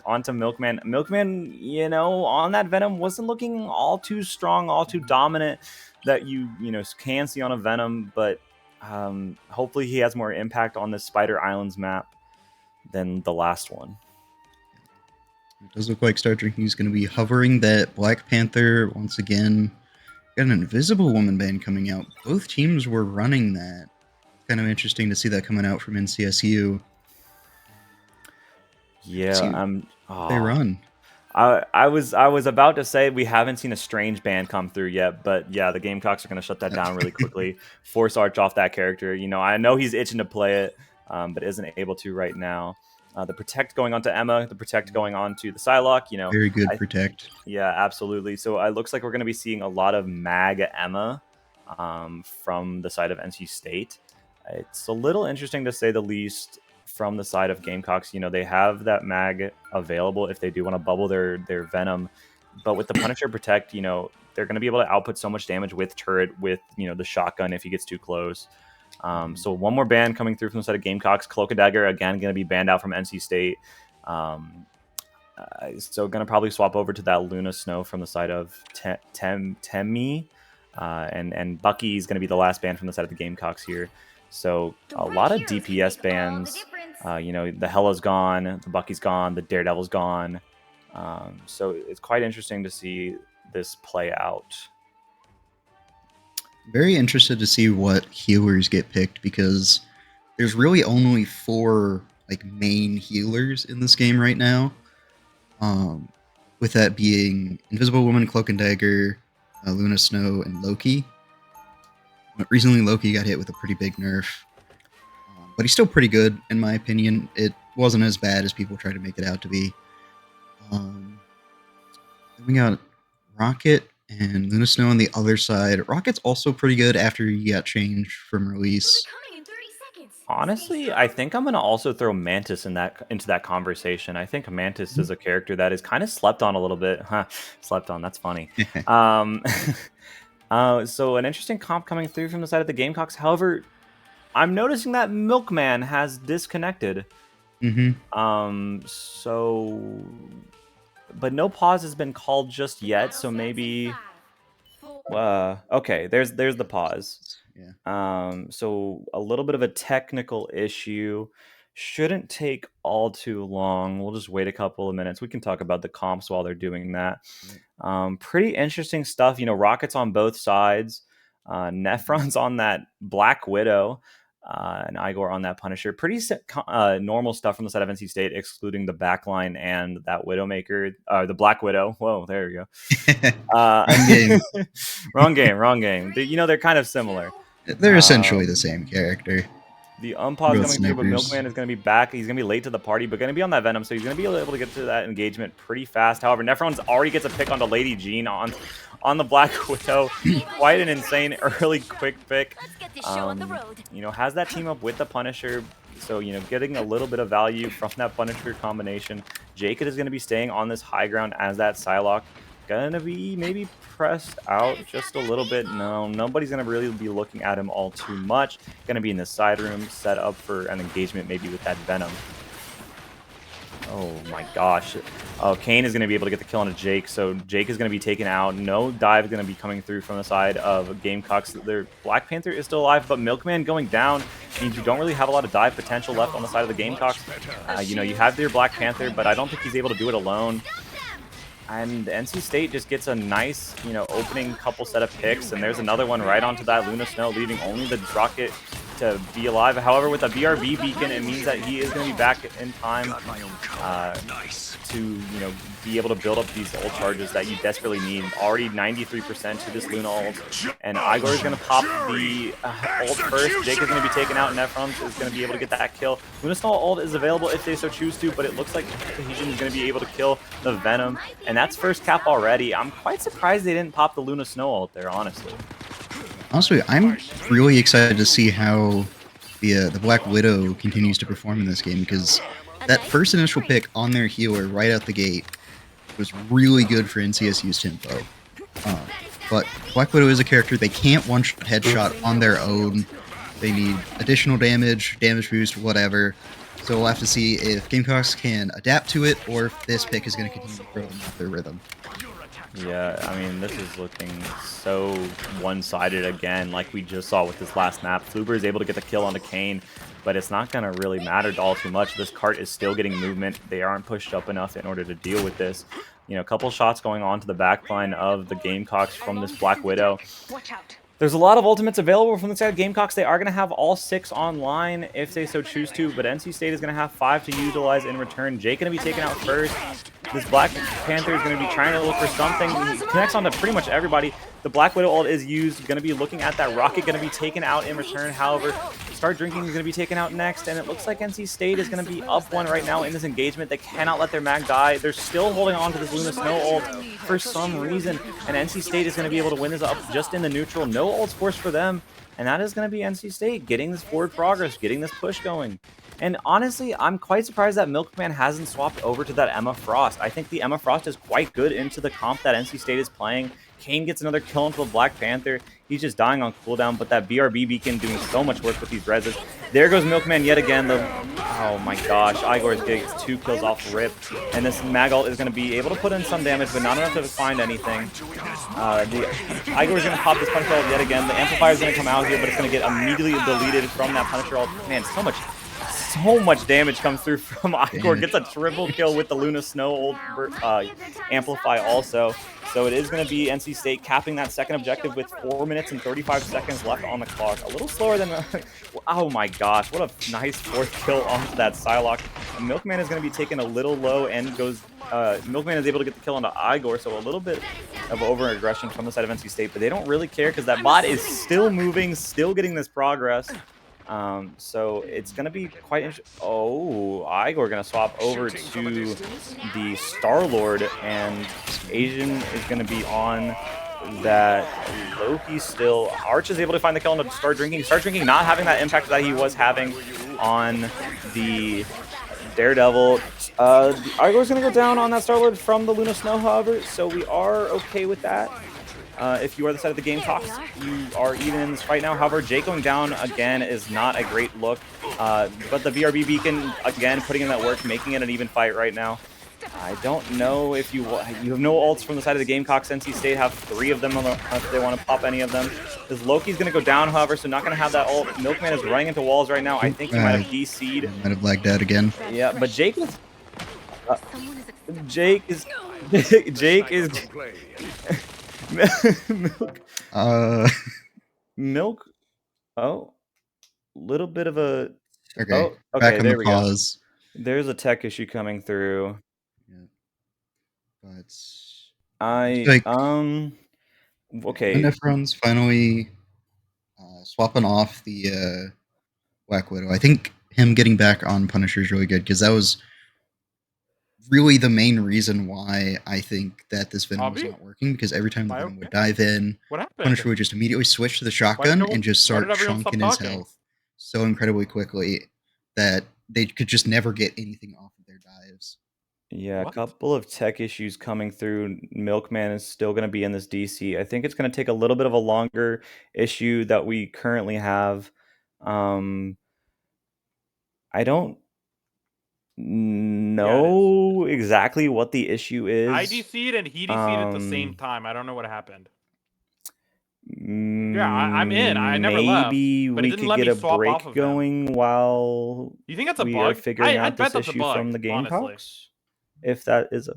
onto Milkman. Milkman, on that Venom wasn't looking all too strong, all too dominant that you can see on a Venom, but hopefully he has more impact on this Spider Islands map than the last one. It does look like Star Drinking is going to be hovering that Black Panther once again. Got an Invisible Woman ban coming out. Both teams were running that. Kind of interesting to see that coming out from NCSU. Yeah, they run. I was about to say we haven't seen a Strange ban come through yet, but yeah, the Gamecocks are going to shut that down really quickly, force Arch off that character. I know he's itching to play it, but isn't able to right now. The Protect going on to Emma, the Protect going on to the Psylocke. Very good Protect. Yeah, absolutely. So it looks like we're going to be seeing a lot of Mag Emma from the side of NC State. It's a little interesting to say the least. From the side of Gamecocks, they have that mag available if they do want to bubble their Venom, but with the Punisher Protect, they're going to be able to output so much damage with turret, with the shotgun if he gets too close. So one more ban coming through from the side of Gamecocks. Cloak and Dagger again going to be banned out from NC State. So going to probably swap over to that Luna Snow from the side of Temi, and Bucky is going to be the last ban from the side of the Gamecocks here. So a lot of DPS bans. The Hella's gone, the Bucky's gone, the Daredevil's gone. So it's quite interesting to see this play out. Very interested to see what healers get picked, because there's really only 4 main healers in this game right now. With that being Invisible Woman, Cloak and Dagger, Luna Snow, and Loki. Recently, Loki got hit with a pretty big nerf, but he's still pretty good, in my opinion. It wasn't as bad as people try to make it out to be. Then we got Rocket and Luna Snow on the other side. Rocket's also pretty good after he got changed from release. Honestly, I think I'm going to also throw Mantis into that conversation. I think Mantis is a character that is kind of slept on a little bit. Slept on, that's funny. So an interesting comp coming through from the side of the Gamecocks. However, I'm noticing that Milkman has disconnected. But no pause has been called just yet. So maybe, okay, there's the pause. Yeah. So a little bit of a technical issue. Shouldn't take all too long. We'll just wait a couple of minutes. We can talk about the comps while they're doing that. Pretty interesting stuff. Rockets on both sides. Nephron's on that Black Widow. And Igor on that Punisher. Pretty normal stuff from the side of NC State, excluding the backline and that Widowmaker. The Black Widow. Whoa, there we go. Wrong game. They're kind of similar. They're essentially the same character. The unpause coming through, but Milkman is going to be back. He's going to be late to the party, but going to be on that Venom, so he's going to be able to get to that engagement pretty fast. However, Nephron's already gets a pick onto Lady Jean on the Black Widow. Quite an insane early quick pick. Has that team up with the Punisher, so, getting a little bit of value from that Punisher combination. Jacob is going to be staying on this high ground as that Psylocke. Gonna be maybe pressed out just a little bit. No, nobody's gonna really be looking at him all too much. Gonna be in the side room, set up for an engagement maybe with that Venom. Oh my gosh. Oh, Kane is going to be able to get the kill onto Jake, so Jake is going to be taken out. No dive is going to be coming through from the side of Gamecocks. Their Black Panther is still alive, but Milkman going down means you don't really have a lot of dive potential left on the side of the Gamecocks. You know, you have your Black Panther, but I don't think he's able to do it alone. And NC State just gets a nice, you know, opening couple set of picks, and there's another one right onto that Luna Snow, leaving only the Rocket to be alive. However, with a BRB beacon, it means that he is going to be back in time to, you know, be able to build up these ult charges that you desperately need. Already 93% to this Luna ult, and Igor is going to pop the ult first. Jake is going to be taken out, and Nefrons is going to be able to get that kill. Luna Snow ult is available if they so choose to, but it looks like Cohesion is going to be able to kill the Venom, and that's first cap already. I'm quite surprised they didn't pop the Luna Snow ult there, honestly. Honestly, I'm really excited to see how the Black Widow continues to perform in this game, because that first initial pick on their healer right out the gate was really good for NCSU's tempo. But Black Widow is a character they can't one-shot headshot on their own. They need additional damage, damage boost, whatever. So we'll have to see if Gamecocks can adapt to it, or if this pick is going to continue to throw them off their rhythm. Yeah, I mean, this is looking so one-sided again, like we just saw with this last map. Fluber is able to get the kill onto Kane, but it's not going to really matter all too much. This cart is still getting movement. They aren't pushed up enough in order to deal with this. You know, a couple shots going on to the backline of the Gamecocks from this Black Widow. There's a lot of ultimates available from the side of Gamecocks. They are going to have all 6 online if they so choose to, but NC State is going to have 5 to utilize in return. Jake going to be taken out first. This Black Panther is going to be trying to look for something. He connects onto pretty much everybody. The Black Widow ult is used. Going to be looking at that Rocket, going to be taken out in return. However, Start Drinking is going to be taken out next, and it looks like NC State is going to be up 1 right now in this engagement. They cannot let their mag die. They're still holding on to this Luna Snow ult for some reason, and NC State is going to be able to win this up just in the neutral. No ults forced for them, and that is going to be NC State getting this forward progress, getting this push going. And honestly, I'm quite surprised that Milkman hasn't swapped over to that Emma Frost. I think the Emma Frost is quite good into the comp that NC State is playing. Kane gets another kill into the Black Panther. He's just dying on cooldown, but that BRB beacon doing so much work with these reses. There goes Milkman yet again. Oh my gosh, Igor gets 2 kills off rip, and this mag ult is going to be able to put in some damage, but not enough to find anything. Igor is going to pop this Punisher ult yet again. The Amplifier is going to come out here, but it's going to get immediately deleted from that Punisher ult. Man, so much damage comes through from Igor. Gets a triple kill with the Luna Snow ult Amplify also. So it is going to be NC State capping that second objective with 4 minutes and 35 seconds left on the clock. A little slower than... oh my gosh, what a nice 4th kill onto that Psylocke. Milkman is going to be taken a little low and goes... Milkman is able to get the kill onto Igor, so a little bit of over-aggression from the side of NC State, but they don't really care because that bot is still moving, still getting this progress. So it's going to be quite interesting. Oh, Igor going to swap over to the Star-Lord, and Asian is going to be on that Loki still. Arch is able to find the kill on Start Drinking. Start Drinking not having that impact that he was having on the Daredevil. Igor's going to go down on that Star-Lord from the Luna Snow, however, so we are okay with that. If you are the side of the Gamecocks, you are even in this fight now. However, Jake going down again is not a great look. But the BRB beacon, again, putting in that work, making it an even fight right now. I don't know if you have no ults from the side of the Gamecocks. NC State have 3 of them if they want to pop any of them. This Loki's going to go down, however, so not going to have that ult. Milkman is running into walls right now. I think he might have DC'd. Might have lagged out again. Yeah, but Jake is... Jake is... Jake is... Milk. Oh, little bit of a. Okay. Oh, okay. Back on there the we pause. go. There's a tech issue coming through. Yeah. But Okay. Nefron's finally swapping off the Black Widow. I think him getting back on Punisher is really good, because that was really the main reason why I think that this Venom was not working, because every time the Venom would dive in, Punisher would just immediately switch to the shotgun and just start chunking his health so incredibly quickly that they could just never get anything off of their dives. Yeah, a couple of tech issues coming through. Milkman is still going to be in this DC. I think it's going to take a little bit of a longer issue that we currently have. I don't know exactly what the issue is. I DC'd and he DC'd at the same time. I don't know what happened. Yeah, I'm in. I never left. Maybe But it we didn't could let get me a swap break off of him. going while You think that's a we are bug? figuring I'd out bet this that's a issue bug, from the honestly. Gamecocks. If that is a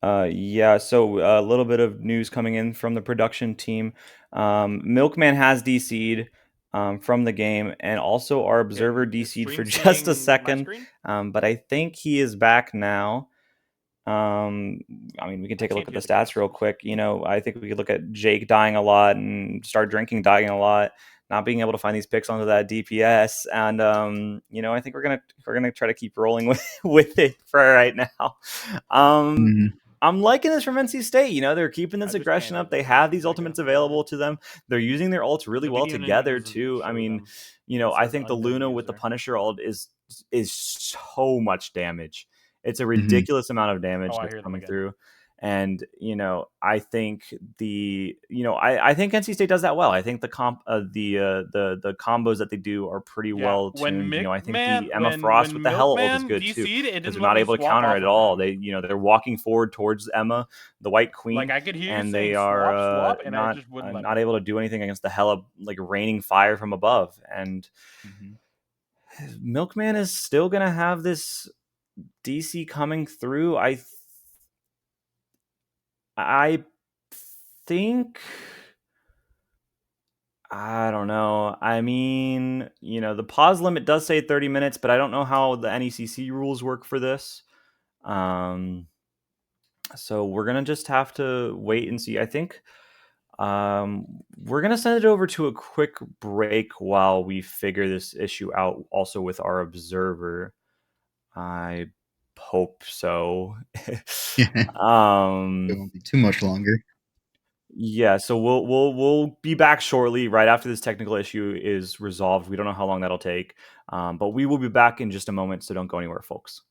yeah, so a little bit of news coming in from the production team. Milkman has DC'd from the game, and also our observer And is DC'd for stream just a seeing my second. screen? But I think he is back now. I mean, we can take a look can't at the hear the stats real quick. You know, I think we could look at Jake dying a lot and Start Drinking dying a lot, not being able to find these picks onto that DPS, and you know, I think we're gonna try to keep rolling with it for right now. Mhm. I'm liking this from NC State. You know, they're keeping I this just aggression can't up. hear They the have Twitch these feed, I ultimates guess. available to them. They're using their ults really well BDN together doesn't too. show I mean, them. you know, It I says think the unknown Luna with the user. Punisher ult is so much damage. It's a Mhm. ridiculous amount of damage Oh, I that's hear them coming again. through. And you know, I think I think NC State does that well. I think the combos that they do are pretty Yeah, well when tuned. You know, I think Milkman the Emma Frost with the Hell ult is Milkman good too, DC'd, it because didn't they're let not me able to swap counter off it at of all. him. They're walking forward towards Emma, the White Queen, Like I could hear you and saying they are swap, and I not just wouldn't let not me. able to do anything against the Hella like raining fire from above. And Mhm. Milkman is still gonna have this DC coming through. I think I don't know. I mean, you know, the pause limit does say 30 minutes, but I don't know how the NECC rules work for this. So we're gonna just have to wait and see. I think we're gonna send it over to a quick break while we figure this issue out. Also with our observer, I hope so. It um, won't be too much longer. Yeah, so we'll be back shortly, right after this technical issue is resolved. We don't know how long that'll take, but we will be back in just a moment. So don't go anywhere, folks.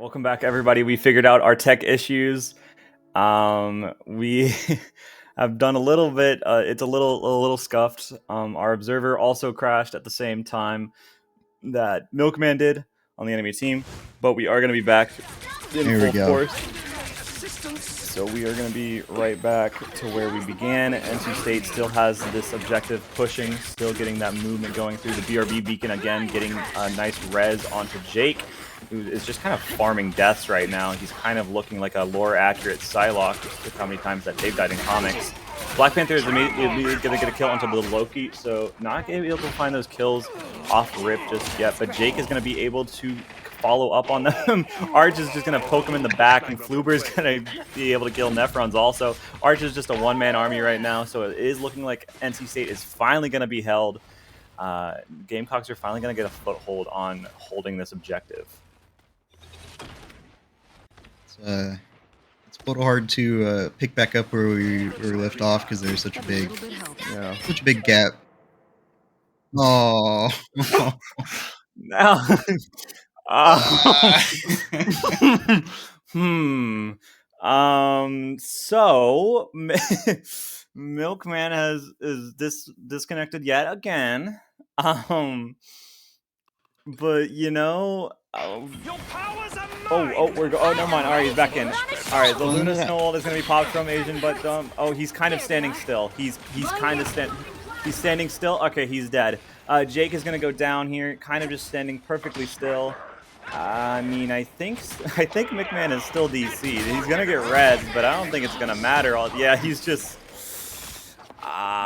Welcome back, everybody. We figured out our tech issues. We have done a little bit. It's a little scuffed. Our observer also crashed at the same time that Milkman did on the enemy team, but we are going to be back in There we full go. force. So we are going to be right back to where we began. NC State still has this objective pushing, still getting that movement going through the BRB beacon again, getting a nice res onto Jake, who is just kind of farming deaths right now. He's kind of looking like a lore-accurate Psylocke, just with how many times that they've died in comics. Black Panther is immediately going to get a kill onto the Loki, so not going to be able to find those kills off rip just yet, but Jake is going to be able to follow up on them. Arch is just going to poke him in the back, and Fluber is going to be able to kill Nephrons also. Arch is just a one-man army right now, so it is looking like NC State is finally going to be held. Gamecocks are finally going to get a foothold on holding this objective. It's a little hard to pick back up where we left off because there's such a big gap. Oh. Now, so Milkman is disconnected yet again. But you know, oh, never mind. All right, he's back in. All right, the Luna Snow is gonna be popped from Asian, but oh, he's kind of standing still. He's standing still. Okay, he's dead. Jake is gonna go down here, kind of just standing perfectly still. I mean, I think McMahon is still DC'd. He's gonna get reds, but I don't think it's gonna matter. Yeah, he's just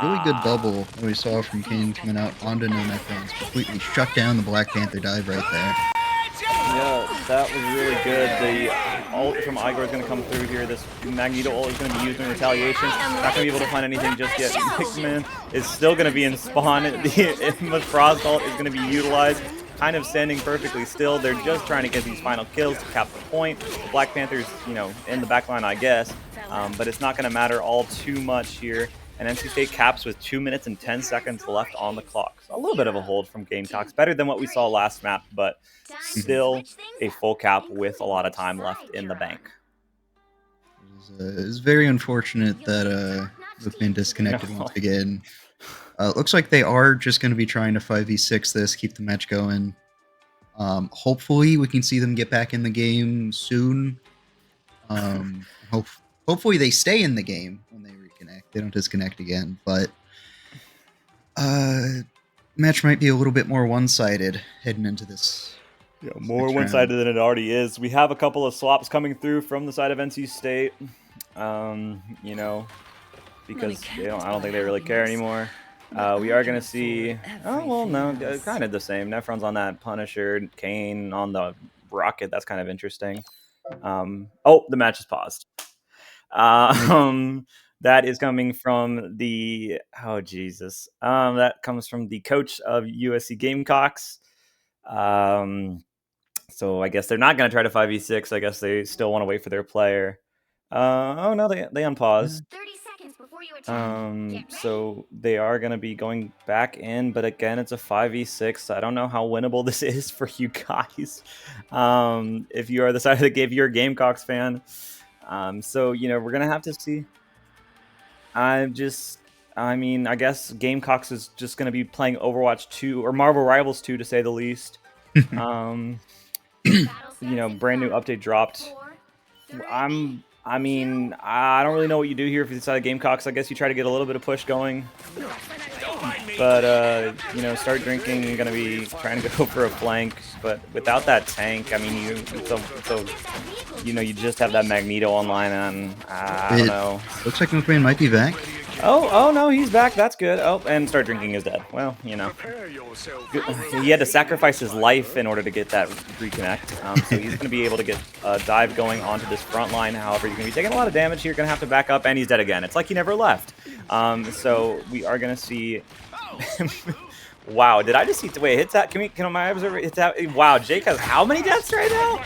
really good double that we saw from Kane coming out onto no Necrons. Completely shut down the Black Panther dive right there. Yeah, that was really good. The ult from Igor is going to come through here. This Magneto ult is going to be used in retaliation. Not going to be able to find anything just yet. Hickman is still going to be in spawn. The Frost ult is going to be utilized. Kind of standing perfectly still. They're just trying to get these final kills to cap the point. The Black Panther's, in the back line, I guess. But it's not going to matter all too much here. And NC State caps with 2 minutes and 10 seconds left on the clock. So a little bit of a hold from Gamecocks. Better than what we saw last map, but still a full cap with a lot of time left in the bank. It's very unfortunate that we've been disconnected once again. Looks like they are just going to be trying to 5v6 this, keep the match going. Hopefully we can see them get back in the game soon. Hopefully they stay in the game when they reconnect. They don't disconnect again, but match might be a little bit more one-sided heading into this. Yeah, more one-sided than it already is. We have a couple of swaps coming through from the side of NC State. Because I don't think they really care anymore. We are going to see, kind of the same. Nephron's on that Punisher, Kane on the Rocket. That's kind of interesting. The match is paused. That is coming from the that comes from the coach of USC Gamecocks. So I guess they're not going to try to 5v6. I guess they still want to wait for their player. They unpaused. 30 seconds before you attack. So they are going to be going back in, but again, it's a 5v6. I don't know how winnable this is for you guys. If you are the side of the game, if you're a Gamecocks fan. We're going to have to see. I guess Gamecocks is just going to be playing Overwatch 2 or Marvel Rivals 2 to say the least. Brand new update dropped. I don't really know what you do here for the side of Gamecocks. I guess you try to get a little bit of push going. But, start drinking, you're going to be trying to go for a flank. But without that tank, you just have that Magneto online, and I don't know. Looks like McMahon might be back. Oh, no, he's back. That's good. Oh, and start drinking is dead. Well, he had to sacrifice his life in order to get that reconnect. So he's going to be able to get a dive going onto this front line. However, you're going to be taking a lot of damage. You're going to have to back up, and he's dead again. It's like he never left. So we are going to see... Wow, did I just see... Wait, hits that... Can my observer hit that? Wow, Jake has how many deaths right now?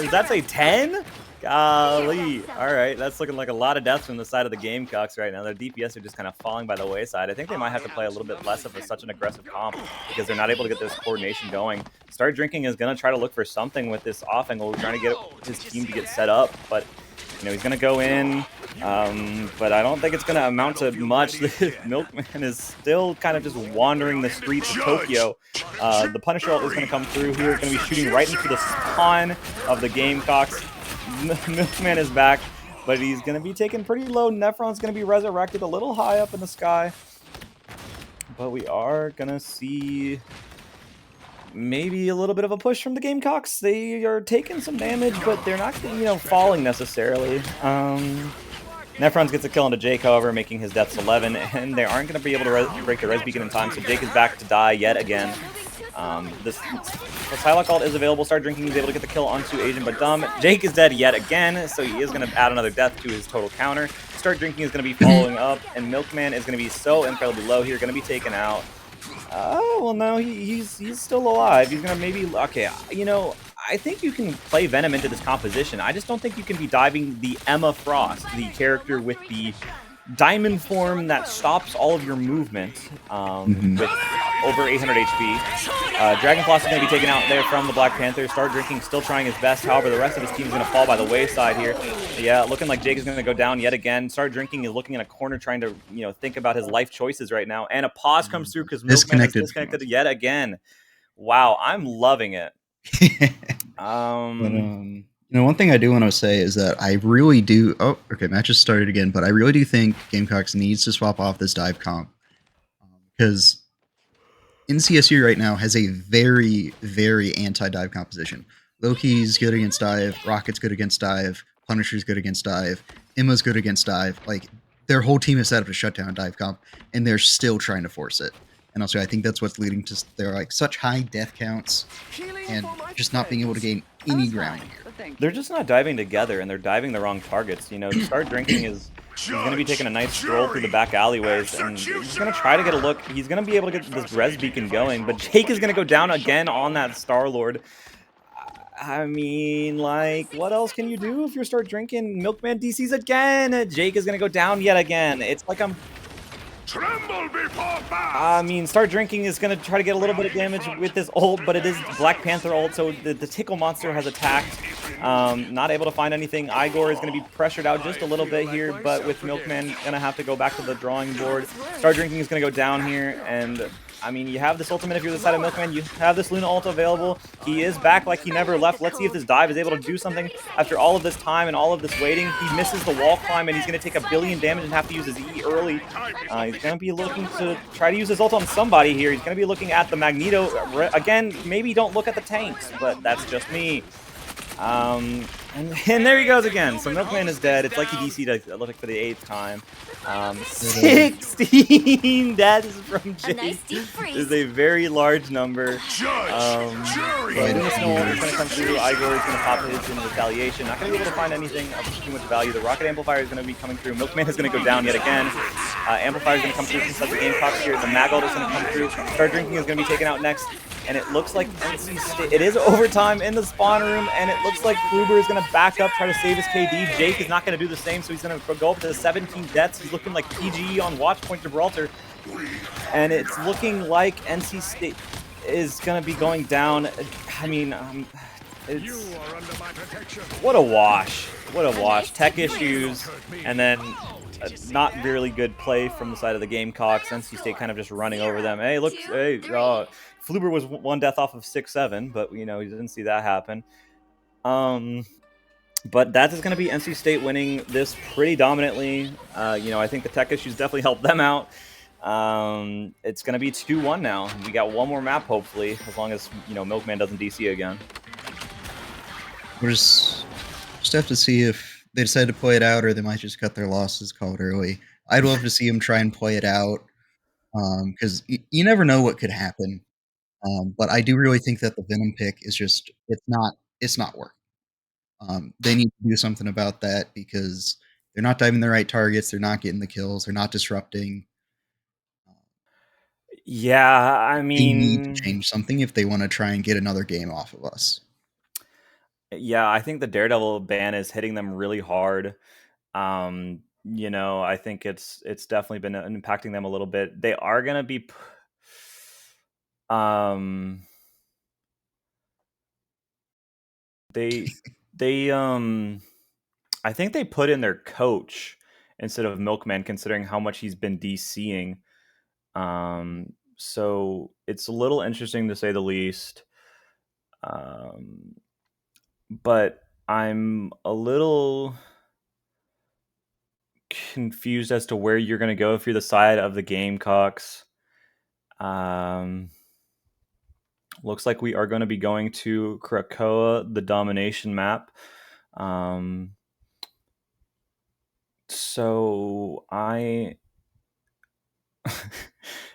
That's a 10? Golly. All right. That's looking like a lot of deaths from the side of the Gamecocks right now. Their DPS are just kind of falling by the wayside. I think they might have to play a little bit less of such an aggressive comp because they're not able to get this coordination going. Start Drinking is going to try to look for something with this off angle, trying to get his team to get set up. But, he's going to go in. But I don't think it's going to amount to much. Milkman is still kind of just wandering the streets of Tokyo. The Punisher ult is going to come through here. Going to be shooting right into the spawn of the Gamecocks. Milkman is back, but he's going to be taken pretty low. Nephron's going to be resurrected a little high up in the sky. But we are going to see maybe a little bit of a push from the Gamecocks. They are taking some damage, but they're not, falling necessarily. Nephron's gets a kill onto Jake, however, making his deaths 11, and they aren't going to be able to break the res beacon in time, so Jake is back to die yet again. The Psylocke ult is available. Start Drinking is able to get the kill onto Asian but dumb. Jake is dead yet again, so he is going to add another death to his total counter. Start Drinking is going to be following up, and Milkman is going to be so incredibly low here, going to be taken out. Well, no, he's still alive. He's going to maybe... Okay, I think you can play Venom into this composition. I just don't think you can be diving the Emma Frost, the character with the diamond form that stops all of your movement with over 800 HP. Dragon Floss is going to be taken out there from the Black Panther. Start Drinking still trying his best. However, the rest of his team is going to fall by the wayside here. Yeah, looking like Jake is going to go down yet again. Start Drinking is looking in a corner trying to, think about his life choices right now. And a pause comes through because Milkman is disconnected yet again. Wow, I'm loving it. One thing I do want to say is that I really do... Oh, okay, match just started again, but I really do think Gamecocks needs to swap off this dive comp. Because NCSU right now has a very, very anti-dive composition. Loki's good against dive, Rocket's good against dive, Punisher's good against dive, Emma's good against dive. Like, their whole team is set up to shut down dive comp, and they're still trying to force it. And also, I think that's what's leading to their such high death counts and just not being able to gain any ground here. They're just not diving together, and they're diving the wrong targets. Start Drinking is going to be taking a nice stroll through the back alleyways, and he's going to try to get a look. He's going to be able to get this res beacon going, but Jake is going to go down again on that Star-Lord. I mean, what else can you do if you Start Drinking? Milkman DCs again. Jake is going to go down yet again. It's like I mean, Start Drinking is going to try to get a little bit of damage with this ult, but it is Black Panther ult, so the Tickle monster has attacked. Not able to find anything. Igor is going to be pressured out just a little bit here, but with Milkman going to have to go back to the drawing board. Start Drinking is going to go down here, and I mean, you have this ultimate if you're the side of Milkman. You have this Luna ult available. He is back like he never left. Let's see if this dive is able to do something after all of this time and all of this waiting. He misses the wall climb, and he's going to take 1 billion damage and have to use his E early. He's going to be looking to try to use his ult on somebody here. He's going to be looking at the Magneto. Again, maybe don't look at the tanks, but that's just me. And there he goes again. So Milkman is dead. It's like he DC'd for the 8th time. 16 deaths from Jake is a very large number. Luna Snow is going to come through. Igor is going to pop his in retaliation. Not going to be able to find anything of too much value. The Rocket Amplifier is going to be coming through. Milkman is going to go down yet again. Amplifier is going to come through inside the Gamecocks here. The Mag ult is going to come through. Start Drinking is going to be taken out next. And it looks like NC State, it is overtime in the spawn room, and it looks like Kluber is going to back up, try to save his KD. Jake is not going to do the same, so he's going to go up to the 17 deaths. He's looking like PGE on Watch Point Gibraltar. And it's looking like NC State is going to be going down. I mean, it's... What a wash. What a wash. Tech issues, and then... not really good play from the side of the Gamecocks. NC State kind of just running over them. Hey, look, hey, Fluber was 1 death off of 6-7, but you didn't see that happen. But that is going to be NC State winning this pretty dominantly. I think the tech issues definitely helped them out. It's going to be 2-1 now. We got one more map, hopefully, as long as Milkman doesn't DC again. We'll just have to see if they decide to play it out, or they might just cut their losses, call it early. I'd love to see them try and play it out, because you never know what could happen. But I do really think that the Venom pick is just it's not working. They need to do something about that because they're not diving the right targets, they're not getting the kills, they're not disrupting. Yeah, I mean, they need to change something if they want to try and get another game off of us. Yeah, I think the Daredevil ban is hitting them really hard. I think it's definitely been impacting them a little bit. They are gonna be, um, they they I think they put in their coach instead of Milkman, considering how much he's been DCing. So it's a little interesting to say the least. Um, but I'm a little confused as to where you're going to go if you're the side of the Gamecocks. Um, looks like we are going to be going to Krakoa, the domination map. Um, so I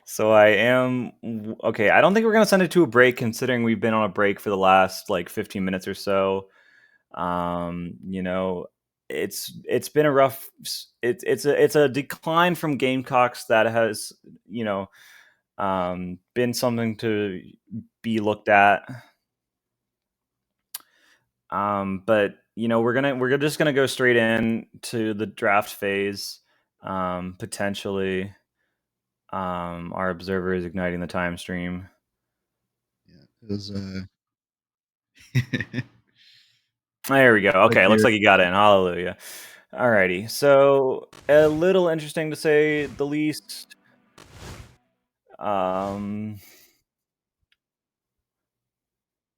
so I am okay. I don't think we're gonna send it to a break, considering we've been on a break for the last like 15 minutes or so. You know, it's been a rough. It's a decline from Gamecocks that has been something to be looked at. But we're just gonna go straight in to the draft phase. Potentially, our observer is igniting the time stream. Yeah, it was There we go. like Okay, looks you're like you got in. Hallelujah. Alrighty. So a little interesting to say the least. Um,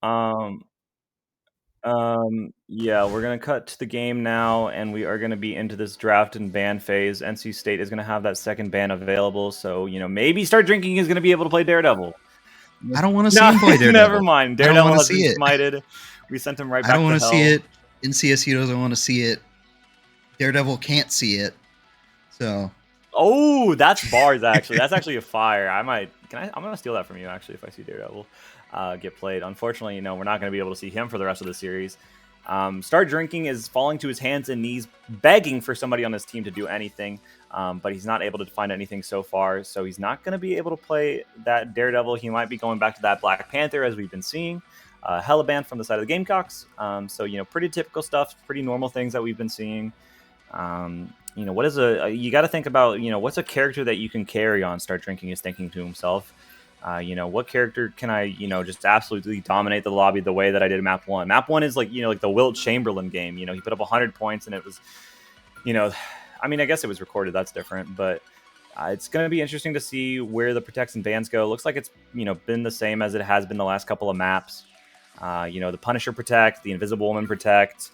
um, yeah, we're gonna cut to the game now, and we are gonna be into this draft and ban phase. NC State is gonna have that second ban available, so maybe Start Drinking is gonna be able to play Daredevil. I don't want to see No, him play never Daredevil. mind. I don't want Daredevil to has been see it. smited. We sent him right I back don't to want to see hell. it. NCSU doesn't want to see it. Daredevil can't see it. So Oh, that's bars actually. That's actually a fire. I'm gonna steal that from you actually if I see Daredevil get played. Unfortunately, we're not gonna be able to see him for the rest of the series. Start Drinking is falling to his hands and knees, begging for somebody on his team to do anything, but he's not able to find anything so far. So he's not gonna be able to play that Daredevil. He might be going back to that Black Panther as we've been seeing. Hella banned from the side of the Gamecocks. So pretty typical stuff, pretty normal things that we've been seeing. What is you got to think about, what's a character that you can carry on Start Drinking is thinking to himself. What character can I, just absolutely dominate the lobby the way that I did in map 1. Map 1 is like, like the Wilt Chamberlain game. He put up 100 points and it was, I guess it was recorded. That's different, but it's going to be interesting to see where the protects and bans go. Looks like it's, been the same as it has been the last couple of maps. The Punisher protect, the Invisible Woman protect,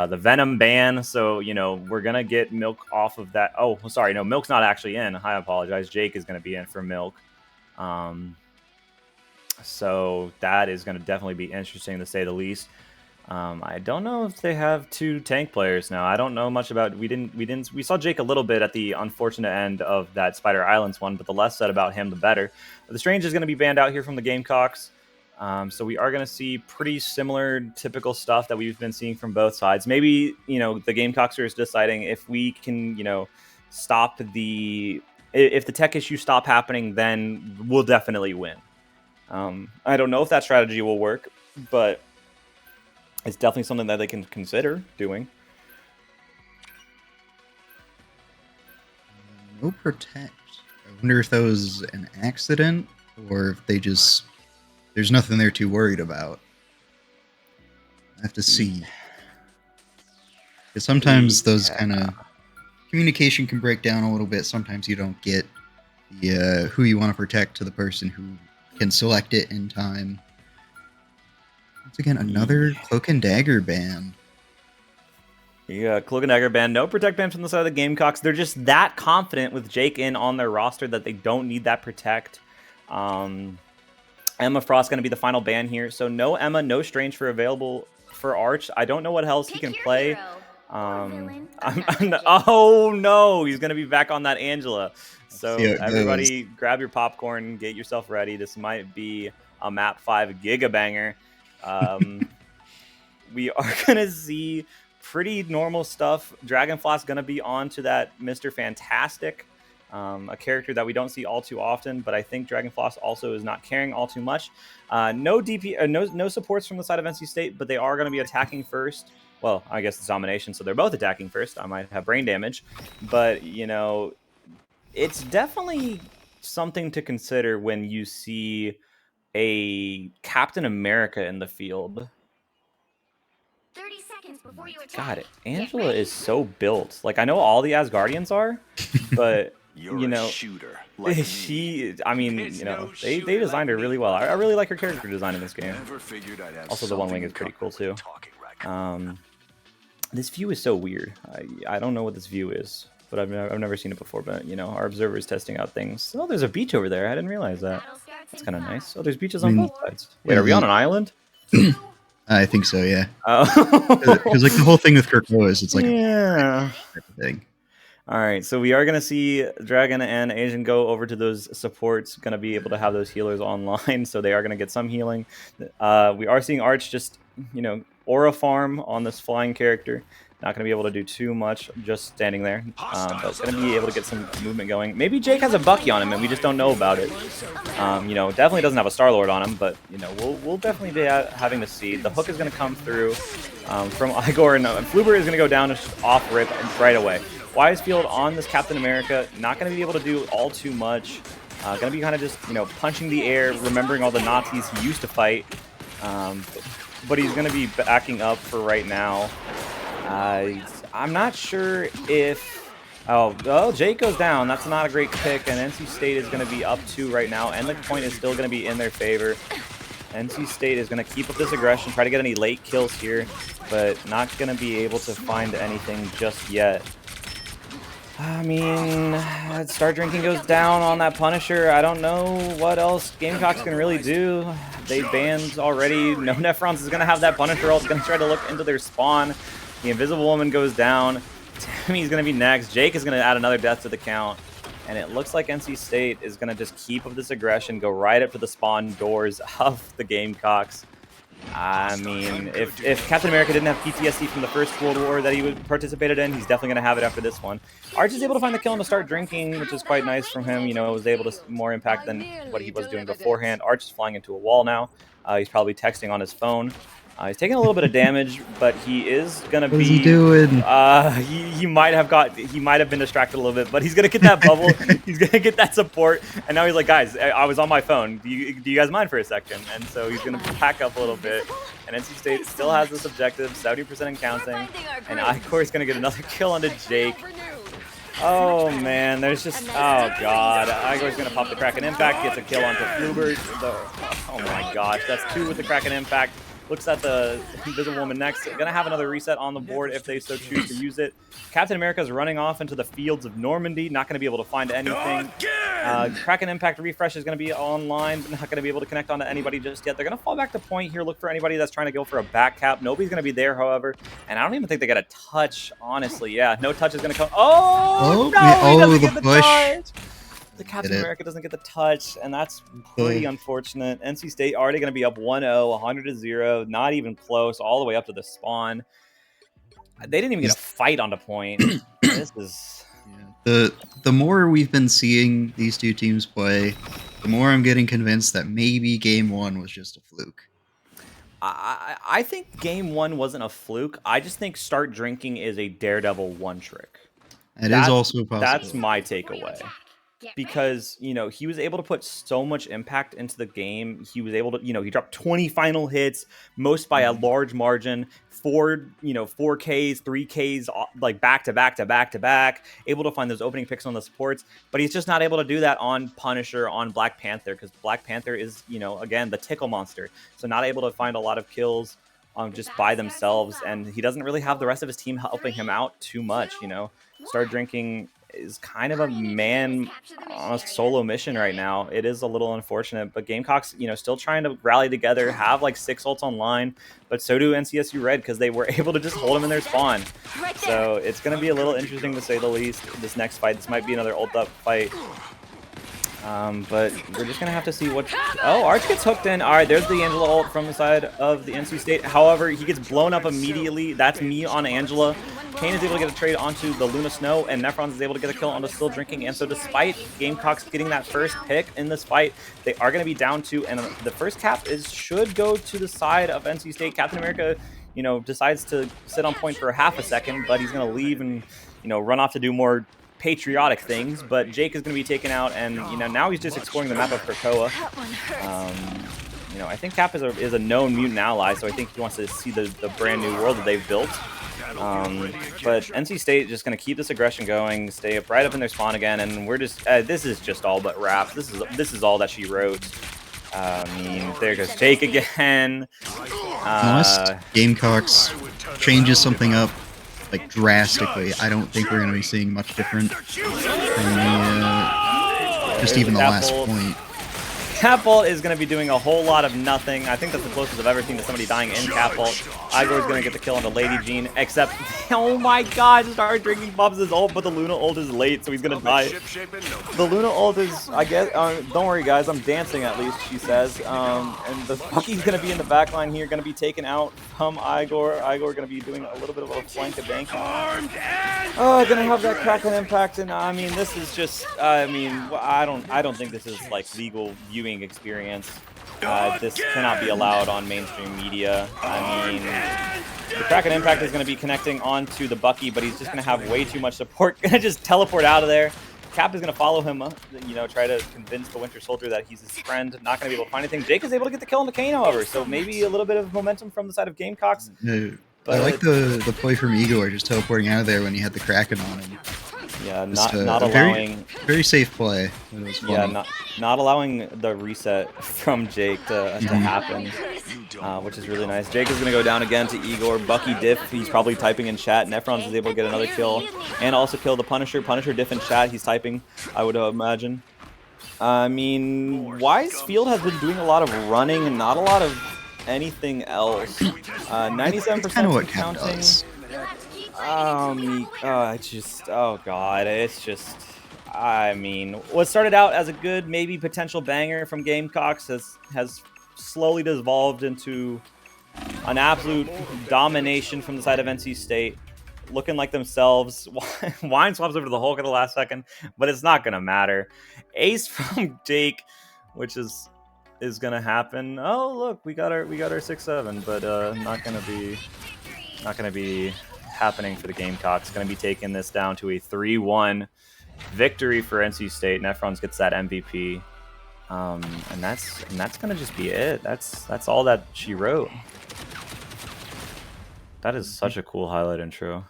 the Venom ban. So, we're going to get Milk off of that. Oh, sorry. No, Milk's not actually in. I apologize. Jake is going to be in for Milk. So that is going to definitely be interesting to say the least. I don't know if they have 2 tank players now. I don't know much about. We saw Jake a little bit at the unfortunate end of that Spider Islands one, but the less said about him, the better. But the Strange is going to be banned out here from the Gamecocks. So we are going to see pretty similar, typical stuff that we've been seeing from both sides. Maybe, the Gamecocks are deciding if we can, stop if the tech issues stop happening, then we'll definitely win. I don't know if that strategy will work, but it's definitely something that they can consider doing. no protect. I wonder if that was an accident or if they just there's nothing they're too worried about. I have to see. Because sometimes those kind of communication can break down a little bit. Sometimes you don't get the who you want to protect to the person who can select it in time. Once again, another Cloak and Dagger ban. Yeah, Cloak and Dagger ban. No protect ban from the side of the Gamecocks. They're just that confident with Jake in on their roster that they don't need that protect. Emma Frost going to be the final ban here. So no Emma, no Strange for available for Arch. I don't know what else he can play. Oh no, he's going to be back on that Angela. So everybody grab your popcorn, get yourself ready. This might be a map 5 gigabanger. We are going to see pretty normal stuff. Dragonfly's going to be on to that Mr. Fantastic. a character that we don't see all too often, but I think Dragonfloss also is not caring all too much. No DP, no supports from the side of NC State, but they are going to be attacking first. Well, I guess it's domination, so they're both attacking first. I might have brain damage, but you know, it's definitely something to consider when you see a Captain America in the field. 30 seconds before you attack. God, Get Angela ready. is so built. Like, I know all the Asgardians are, but you know, shooter like she. I mean, There's you know, no they shooter designed like her me. really well. I really like her character design in this game. Never figured I'd have Also, the one wing something is pretty in cool common too. with talking raccoon. This view is so weird. I don't know what this view is, but I've never seen it before. But you know, our observer is testing out things. Oh, there's a beach over there. I didn't realize that. Battle starts That's in kind of 5, nice. Oh, there's beaches I on mean, both sides. Wait, are we on an island? 2, I think so, yeah. Oh, Because like the whole thing with Kirko is it's like yeah. a type of thing. All right, so we are going to see Dragon and Asian go over to those supports, going to be able to have those healers online, so they are going to get some healing. We are seeing Arch just, you know, aura farm on this flying character. Not going to be able to do too much just standing there, but going to be able to get some movement going. Maybe Jake has a Bucky on him, and we just don't know about it. You know, definitely doesn't have a Star-Lord on him, but, you know, we'll definitely be having to see. The hook is going to come through from Igor, and Fluber is going to go down off rip right away. Wisefield on this Captain America, not going to be able to do all too much. Going to be kind of just, you know, punching the air, remembering all the Nazis he used to fight. But he's going to be backing up for right now. I'm not sure if... Oh, Jake goes down. That's not a great pick, and NC State is going to be up 2 right now, and the point is still going to be in their favor. NC State is going to keep up this aggression, try to get any late kills here, but not going to be able to find anything just yet. I mean, Start Drinking goes down on that Punisher. I don't know what else Gamecocks can really do. They banned already. No Nephrons is going to have that Punisher ult. Going to try to look into their spawn. The Invisible Woman goes down. Tammy's going to be next. Jake is going to add another death to the count. And it looks like NC State is going to just keep up this aggression, go right up to the spawn doors of the Gamecocks. I mean, if Captain America didn't have PTSD from the first World War that he participated in, he's definitely going to have it after this one. Arch is able to find the kill and to Start Drinking, which is quite nice from him. You know, it was able to more impact than what he was doing beforehand. Arch is flying into a wall now. He's probably texting on his phone. He's taking a little bit of damage, but he is gonna be. What is he doing? He might have been distracted a little bit, but he's gonna get that bubble. He's gonna get that support, and now he's like, guys, I was on my phone. Do you guys mind for a second? And so he's gonna pack up a little bit. And NC State still has this objective, 70% and counting. And Igor is gonna get another kill onto Jake. Oh man, there's just oh god. Igor's gonna pop the Kraken Impact, gets a kill onto Fluber. Oh my gosh, that's 2 with the Kraken Impact. Looks at the Invisible Woman next. Gonna have another reset on the board if they so choose to use it. Captain America is running off into the fields of Normandy. Not going to be able to find anything. Kraken Impact Refresh is going to be online, but not going to be able to connect onto anybody just yet. They're going to fall back to point here, look for anybody that's trying to go for a back cap. Nobody's going to be there, however. And I don't even think they get a touch, honestly. Yeah, no touch is going to come. Oh, no, he doesn't get the touch. The Captain America doesn't get the touch, and that's pretty unfortunate. NC State already going to be up 1-0, 100-0, not even close, all the way up to the spawn. They didn't even get a fight onto point. This is... The more we've been seeing these two teams play, the more I'm getting convinced that maybe Game 1 was just a fluke. I think Game 1 wasn't a fluke. I just think Start Drinking is a Daredevil one-trick. It is also possible. That's my takeaway. Because, you know, he was able to put so much impact into the game. He was able to, you know, he dropped 20 final hits, most by a large margin, 4Ks, 3Ks, like back to back, able to find those opening picks on the supports. But he's just not able to do that on Punisher, on Black Panther, because Black Panther is, you know, again, the tickle monster. So not able to find a lot of kills just by themselves. And he doesn't really have the rest of his team helping him out too much, you know. Start Drinking is kind of a man on a solo mission right now. It is a little unfortunate, but Gamecocks, you know, still trying to rally together, have like 6 ults online, but so do NCSU Red because they were able to just hold them in their spawn. So it's going to be a little interesting to say the least. This next fight, this might be another ult up fight. But we're just gonna have to see what. Oh, Arch gets hooked in. All right, there's the Angela ult from the side of the NC State. However, he gets blown up immediately. That's me on Angela. Kane is able to get a trade onto the Luna Snow, and Nephron is able to get a kill onto Still Drinking. And so, despite Gamecocks getting that first pick in this fight, they are going to be down 2. And the first cap should go to the side of NC State. Captain America, decides to sit on point for half a second, but he's going to leave and run off to do more patriotic things, but Jake is going to be taken out, and now he's just exploring the map of Krakoa. I think Cap is a known mutant ally, so I think he wants to see the brand new world that they've built. But NC State just going to keep this aggression going, stay up right up in their spawn again, and we're just this is just all but wrapped. This is all that she wrote. There goes Jake again. Unless Gamecocks changes something up like drastically, I don't think we're going to be seeing much different from just even the last point. Catapult is going to be doing a whole lot of nothing. I think that's the closest I've ever seen to somebody dying in Catapult. Igor's going to get the kill on the Lady Jean, except, oh my god, Start Drinking pops his ult, but the Luna ult is late, so he's going to die. The Luna ult is, I guess, don't worry guys, I'm dancing at least, she says. And the Bucky's going to be in the back line here, going to be taken out from Igor. Igor going to be doing a little bit of a flank of bank. Oh, going to have that Kraken impact, and this is just, I don't think this is like legal viewing experience. This cannot be allowed on mainstream media. The Kraken Impact is going to be connecting onto the Bucky, but he's just going to have way too much support. Going to just teleport out of there. Cap is going to follow him, try to convince the Winter Soldier that he's his friend. Not going to be able to find anything. Jake is able to get the kill on the Kane, however, so maybe a little bit of momentum from the side of Gamecocks. No, but I like the play from Igor, just teleporting out of there when he had the Kraken on him. Yeah, not allowing very safe play. Yeah, not allowing the reset from Jake to happen, which is really nice. Jake is going to go down again to Igor. Bucky diff, he's probably typing in chat. Nefrons is able to get another kill and also kill the Punisher. Punisher diff in chat, he's typing, I would imagine. Wise Field has been doing a lot of running and not a lot of anything else. 97% counting. What started out as a good, maybe potential banger from Gamecocks has slowly devolved into an absolute domination from the side of NC State, looking like themselves. Wine swaps over to the Hulk at the last second, but it's not gonna matter. Ace from Jake, which is gonna happen. Oh look, we got our 6-7, but not gonna be happening for the Gamecocks. Going to be taking this down to a 3-1 victory for NC State. Nefrons gets that MVP, and that's going to just be it. That's all that she wrote. That is such a cool highlight intro.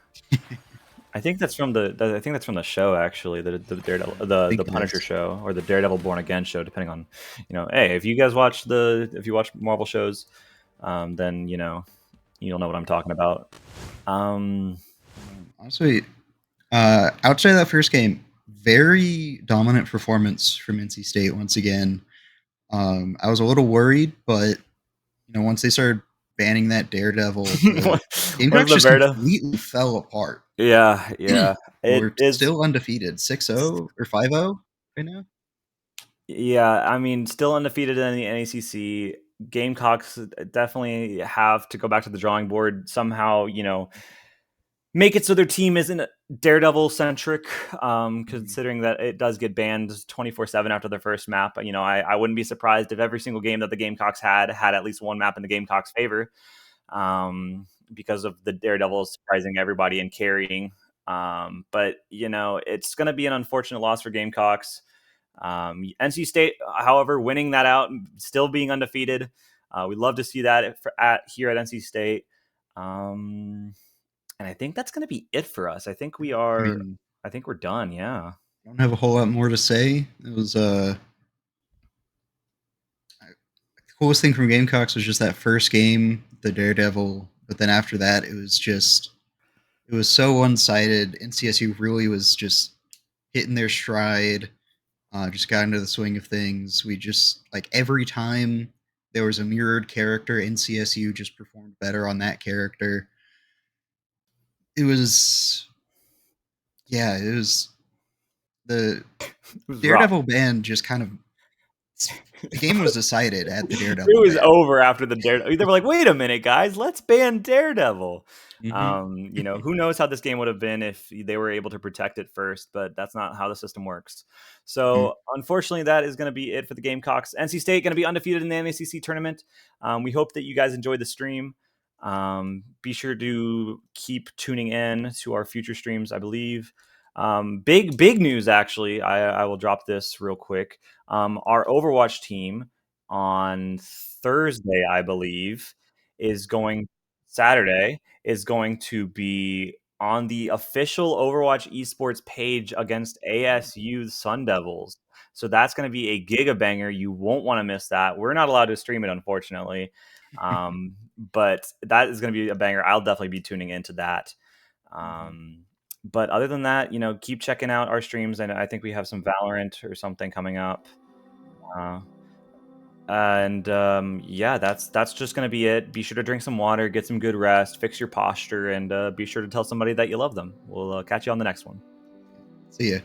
I think that's from the show, actually, the Daredevil, the Punisher show, or the Daredevil Born Again show, depending on, hey, if you guys watch Marvel shows, then you'll know what I'm talking about. Honestly, outside of that first game, very dominant performance from NC State once again. I was a little worried, but once they started banning that Daredevil, Gamecocks just completely fell apart. Yeah. We're still undefeated, 6-0 or 5-0 right now. Yeah, still undefeated in the NECC. Gamecocks definitely have to go back to the drawing board somehow, make it so their team isn't Daredevil centric, considering that it does get banned 24/7 after the first map. I wouldn't be surprised if every single game that the Gamecocks had at least one map in the Gamecocks' favor, because of the Daredevil surprising everybody and carrying. But it's going to be an unfortunate loss for Gamecocks. NC State, however, winning that out, still being undefeated. We'd love to see that here at NC State. And I think that's going to be it for us. I think we are. I think we're done. Yeah. I don't have a whole lot more to say. It was the coolest thing from Gamecocks was just that first game, the Daredevil. But then after that, it was so one-sided. NCSU really was just hitting their stride. Just got into the swing of things. We just, every time there was a mirrored character, NCSU just performed better on that character. It was The It was rough. Daredevil ban just kind of the game was decided at the Daredevil. It was ban. over after the Daredevil. They were like, "Wait a minute, guys, let's ban Daredevil." Mhm. You know, who knows how this game would have been if they were able to protect it first, but that's not how the system works. So, unfortunately, that is going to be it for the Gamecocks. NC State going to be undefeated in the NECC tournament. We hope that you guys enjoyed the stream. Be sure to keep tuning in to our future streams. I believe big news. Actually, I will drop this real quick. Our Overwatch team on Thursday, I believe, is going Saturday is going to be on the official Overwatch esports page against ASU Sun Devils. So that's going to be a giga banger. You won't want to miss that. We're not allowed to stream it, unfortunately, but that is going to be a banger. I'll definitely be tuning into that. But other than that, you know, keep checking out our streams, and I think we have some Valorant or something coming up. Yeah, that's just gonna be it. Be sure to drink some water, get some good rest, fix your posture, and be sure to tell somebody that you love them. We'll catch you on the next one. See ya.